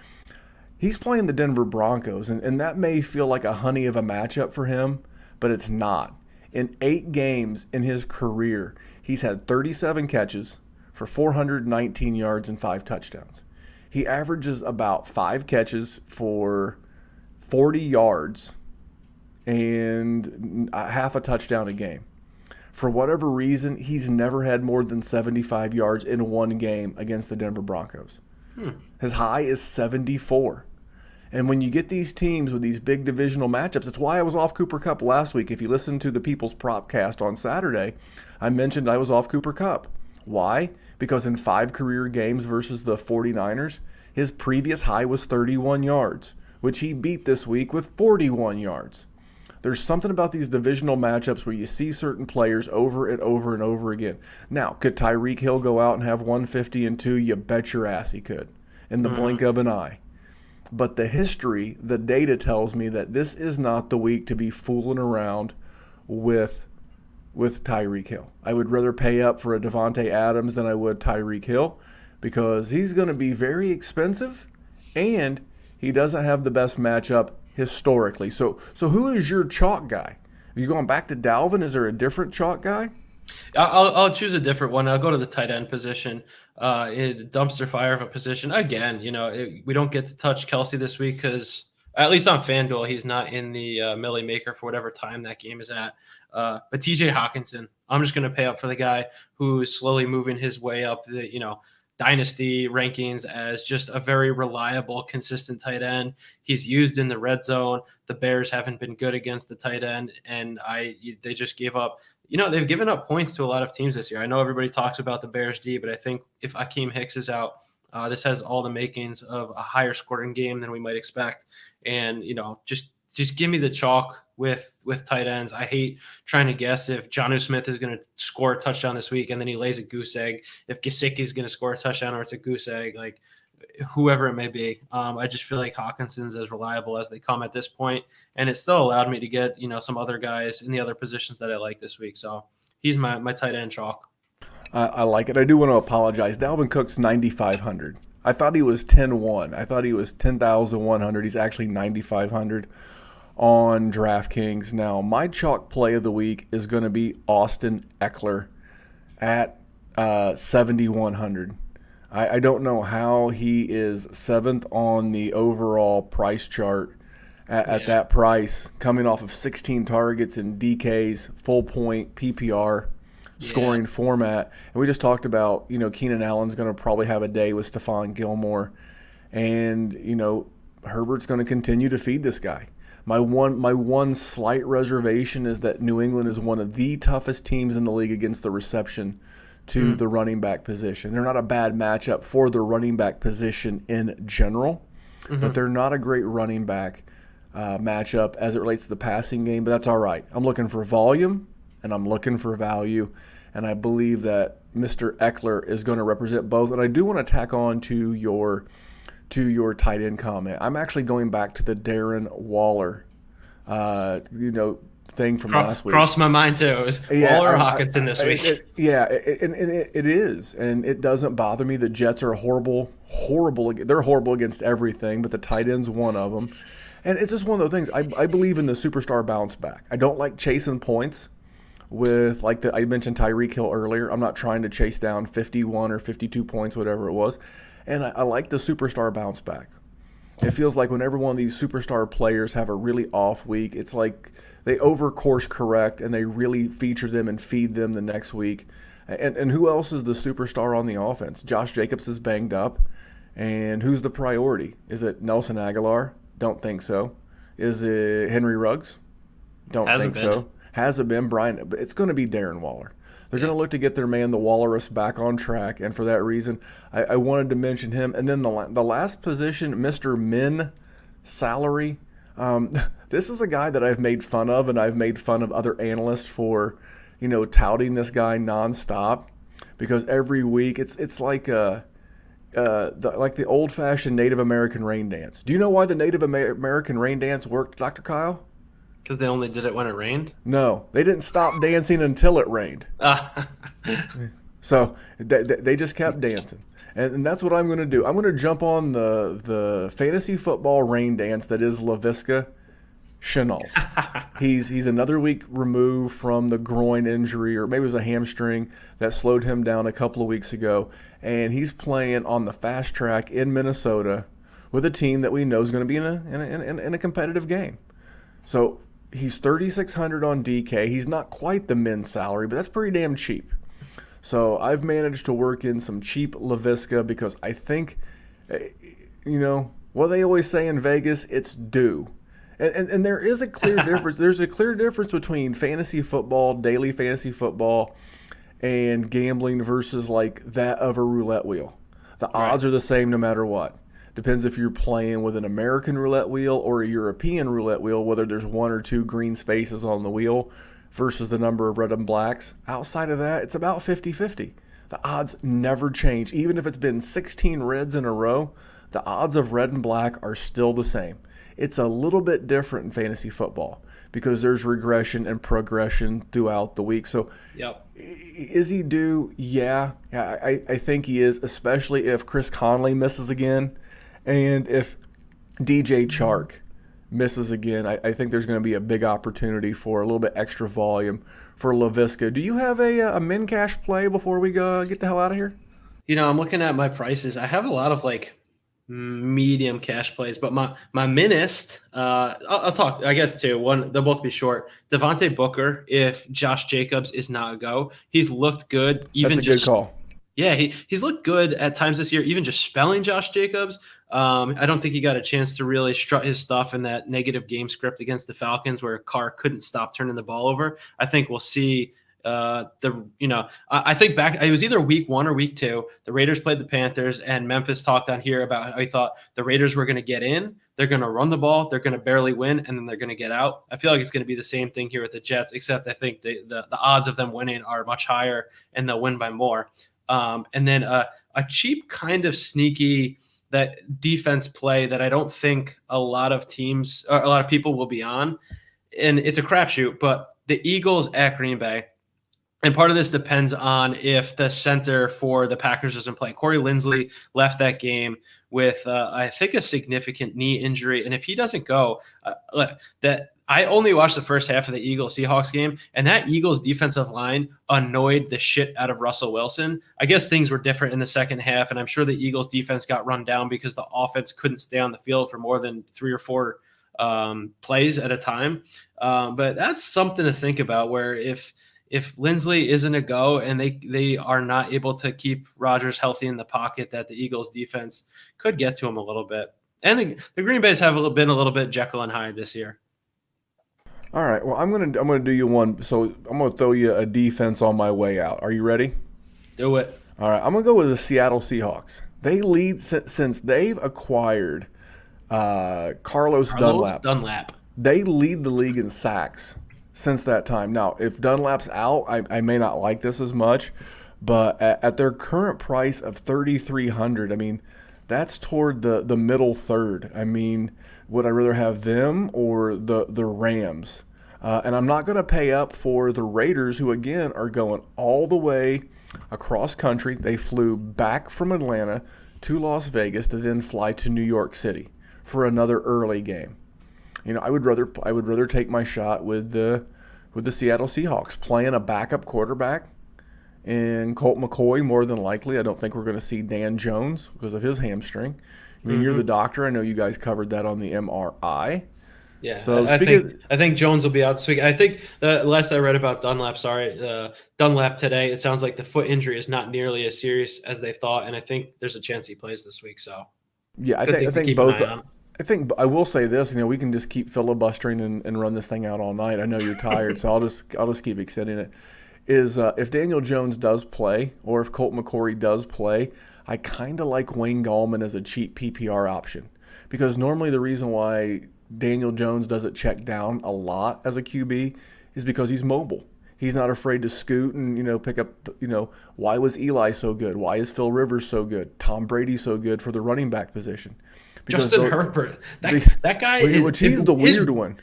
He's playing the Denver Broncos, and that may feel like a honey of a matchup for him, but it's not. In 8 games in his career, he's had 37 catches for 419 yards and 5 touchdowns. He averages about 5 catches for 40 yards and half a touchdown a game. For whatever reason, he's never had more than 75 yards in one game against the Denver Broncos. His high is 74. And when you get these teams with these big divisional matchups, it's why I was off Cooper Kupp last week. If you listen to the People's Propcast on Saturday, I mentioned I was off Cooper Kupp. Why? Because in 5 career games versus the 49ers, his previous high was 31 yards, which he beat this week with 41 yards. There's something about these divisional matchups where you see certain players over and over and over again. Now, could Tyreek Hill go out and have 150 and 2? You bet your ass he could, in the blink of an eye. But the history, the data tells me that this is not the week to be fooling around with Tyreek Hill. I would rather pay up for a Davante Adams than I would Tyreek Hill because he's going to be very expensive and he doesn't have the best matchup historically. So who is your chalk guy? Are you going back to Dalvin? Is there a different chalk guy? I'll choose a different one. I'll go to the tight end position. Dumpster fire of a position. Again, we don't get to touch Kelsey this week because, at least on FanDuel, he's not in the Millie Maker for whatever time that game is at. But TJ Hawkinson, I'm just going to pay up for the guy who's slowly moving his way up the, dynasty rankings as just a very reliable, consistent tight end. He's used in the red zone. The Bears haven't been good against the tight end, and they just gave up. They've given up points to a lot of teams this year. I know everybody talks about the Bears D, but I think if Akeem Hicks is out, this has all the makings of a higher scoring game than we might expect. And, just give me the chalk with tight ends. I hate trying to guess if Jonnu Smith is going to score a touchdown this week and then he lays a goose egg. If Gesicki is going to score a touchdown or it's a goose egg, like whoever it may be. I just feel like Hawkinson's as reliable as they come at this point, and it still allowed me to get some other guys in the other positions that I like this week. So he's my tight end chalk. I like it. I do want to apologize. Dalvin Cook's 9,500. I thought he was 10-1. I thought he was 10,100. He's actually 9,500 on DraftKings. Now, my chalk play of the week is going to be Austin Eckler at 7,100. I don't know how he is 7th on the overall price chart at Yeah. that price, coming off of 16 targets in DK's full point PPR Yeah. scoring format. And we just talked about, Keenan Allen's going to probably have a day with Stephon Gilmore. And, Herbert's going to continue to feed this guy. My one slight reservation is that New England is one of the toughest teams in the league against the reception to the running back position. They're not a bad matchup for the running back position in general, but they're not a great running back matchup as it relates to the passing game, but that's all right. I'm looking for volume and I'm looking for value, and I believe that Mr. Eckler is going to represent both. And I do want to tack on to your tight end comment. I'm actually going back to the Darren Waller, thing from last week. Crossed my mind too. It was Waller or Hockenson this week. It is, and it doesn't bother me. The Jets are horrible. They're horrible against everything, but the tight end's one of them. And it's just one of those things. I believe in the superstar bounce back. I don't like chasing points with, I mentioned Tyreek Hill earlier. I'm not trying to chase down 51 or 52 points, whatever it was. And I like the superstar bounce back. It feels like whenever one of these superstar players have a really off week, it's like they overcourse correct and they really feature them and feed them the next week. And who else is the superstar on the offense? Josh Jacobs is banged up. And who's the priority? Is it Nelson Aguilar? Don't think so. Is it Henry Ruggs? Don't think so. Hasn't been. Brian. It's going to be Darren Waller. They're going to look to get their man, the Walrus, back on track. And for that reason, I wanted to mention him. And then the last position, Mr. Min Salary. This is a guy that I've made fun of, and I've made fun of other analysts for, touting this guy nonstop. Because every week, it's like the old-fashioned Native American rain dance. Do you know why the Native American rain dance worked, Dr. Kyle? Because they only did it when it rained? No, they didn't stop dancing until it rained. So they just kept dancing. And that's what I'm going to do. I'm going to jump on the fantasy football rain dance that is Laviska Shenault. He's another week removed from the groin injury, or maybe it was a hamstring that slowed him down a couple of weeks ago. And he's playing on the fast track in Minnesota with a team that we know is going to be in a competitive game. So he's 3,600 on DK. He's not quite the men's salary, but that's pretty damn cheap. So I've managed to work in some cheap Laviska because I think, what they always say in Vegas, it's due. And there is a clear difference. There's a clear difference between fantasy football, daily fantasy football, and gambling versus like that of a roulette wheel. The odds are the same no matter what. Depends if you're playing with an American roulette wheel or a European roulette wheel, whether there's one or two green spaces on the wheel versus the number of red and blacks. Outside of that, it's about 50-50. The odds never change. Even if it's been 16 reds in a row, the odds of red and black are still the same. It's a little bit different in fantasy football because there's regression and progression throughout the week. So is he due? Yeah, I think he is, especially if Chris Conley misses again and if DJ Chark misses again. I think there's going to be a big opportunity for a little bit extra volume for Laviska. Do you have a min cash play before we go get the hell out of here? I'm looking at my prices. I have a lot of medium cash plays, but my minist, I'll talk, I guess, two. One, they'll both be short. Devontae Booker, if Josh Jacobs is not a go, he's looked good. That's a good call. Yeah, he's looked good at times this year, even just spelling Josh Jacobs. I don't think he got a chance to really strut his stuff in that negative game script against the Falcons where Carr couldn't stop turning the ball over. I think we'll see I think back, it was either week 1 or week 2. The Raiders played the Panthers, and Memphis talked on here about how he thought the Raiders were going to get in, they're going to run the ball, they're going to barely win, and then they're going to get out. I feel like it's going to be the same thing here with the Jets, except I think the odds of them winning are much higher, and they'll win by more. And then a cheap kind of sneaky that defense play that I don't think a lot of teams or a lot of people will be on, and it's a crapshoot, but the Eagles at Green Bay. And part of this depends on if the center for the Packers doesn't play. Corey Linsley left that game with, I think, a significant knee injury. And if he doesn't go, I only watched the first half of the Eagles-Seahawks game, and that Eagles defensive line annoyed the shit out of Russell Wilson. I guess things were different in the second half, and I'm sure the Eagles defense got run down because the offense couldn't stay on the field for more than 3 or 4 plays at a time. But that's something to think about, where if Lindsley isn't a go and they are not able to keep Rodgers healthy in the pocket, that the Eagles defense could get to him a little bit. And the Green Bays have been a little bit Jekyll and Hyde this year. All right. Well, I'm gonna do you one. So I'm gonna throw you a defense on my way out. Are you ready? Do it. All right. I'm gonna go with the Seattle Seahawks. They lead since they've acquired Carlos Dunlap. They lead the league in sacks since that time. Now, if Dunlap's out, I may not like this as much, but at their current price of $3,300, I mean, that's toward the middle third. I mean, would I rather have them or the Rams? And I'm not going to pay up for the Raiders, who, again, are going all the way across country. They flew back from Atlanta to Las Vegas to then fly to New York City for another early game. You know, I would rather take my shot with the Seattle Seahawks playing a backup quarterback and Colt McCoy more than likely. I don't think we're going to see Dan Jones because of his hamstring. I mean, You're the doctor. I know you guys covered that on the MRI. Yeah, so I think Jones will be out this week. I think the last I read about Dunlap, Dunlap today, it sounds like the foot injury is not nearly as serious as they thought, and I think there's a chance he plays this week. So yeah, I think both. I think I will say this. You know, we can just keep filibustering and run this thing out all night. I know you're tired, so I'll just keep extending it. If Daniel Jones does play, or if Colt McCoy does play, I kind of like Wayne Gallman as a cheap PPR option, because normally the reason why Daniel Jones doesn't check down a lot as a QB is because he's mobile. He's not afraid to scoot and, pick up, why was Eli so good? Why is Phil Rivers so good? Tom Brady so good for the running back position? Because Justin Herbert. That guy is... Which he's the weird one.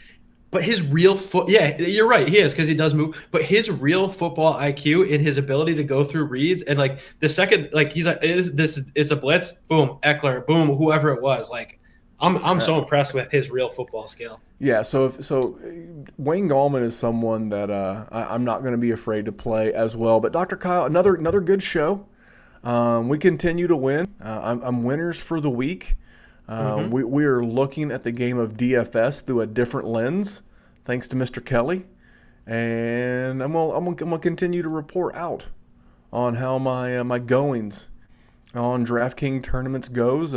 But his real yeah, you're right. He is, because he does move. But his real football IQ and his ability to go through reads, and like the second, like he's like, it's a blitz, boom, Eckler, boom, whoever it was, like I'm so impressed with his real football skill. Yeah, so Wayne Gallman is someone that I'm not going to be afraid to play as well. But Dr. Kyle, another good show. We continue to win. I'm winners for the week. We are looking at the game of DFS through a different lens, thanks to Mr. Kelly, and I'm gonna continue to report out on how my goings on DraftKings tournaments goes.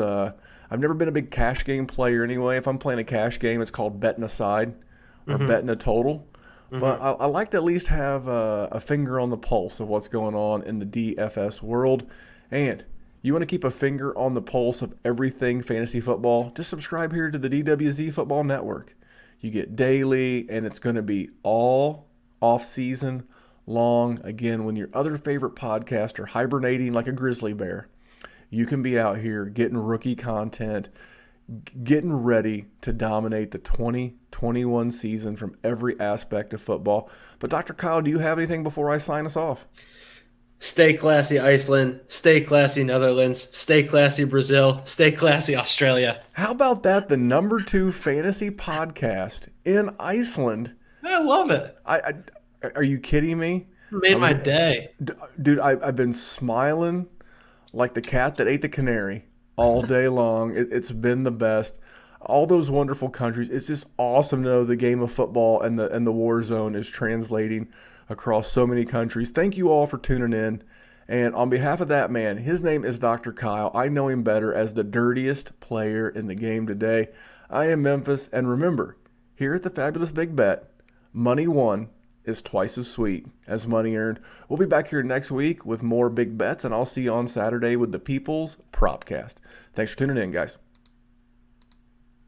I've never been a big cash game player anyway. If I'm playing a cash game, it's called betting a side or betting a total. But I like to at least have a finger on the pulse of what's going on in the DFS world. And you want to keep a finger on the pulse of everything fantasy football? Just subscribe here to the DWZ Football Network. You get daily, and it's going to be all off-season long. Again, when your other favorite podcasts are hibernating like a grizzly bear, you can be out here getting rookie content, getting ready to dominate the 2021 season from every aspect of football. But Dr. Kyle, do you have anything before I sign us off? Stay classy, Iceland. Stay classy, Netherlands. Stay classy, Brazil. Stay classy, Australia. How about that? The number 2 fantasy podcast in Iceland. I love it. Are you kidding me? Made my day. Dude, I've been smiling like the cat that ate the canary all day long. It's been the best. All those wonderful countries. It's just awesome to know the game of football and the war zone is translating across so many countries. Thank you all for tuning in. And on behalf of that man, his name is Dr. Kyle. I know him better as the dirtiest player in the game today. I am Memphis. And remember, here at the Fabulous Big Bet, money won is twice as sweet as money earned. We'll be back here next week with more big bets, and I'll see you on Saturday with the People's Propcast. Thanks for tuning in, guys.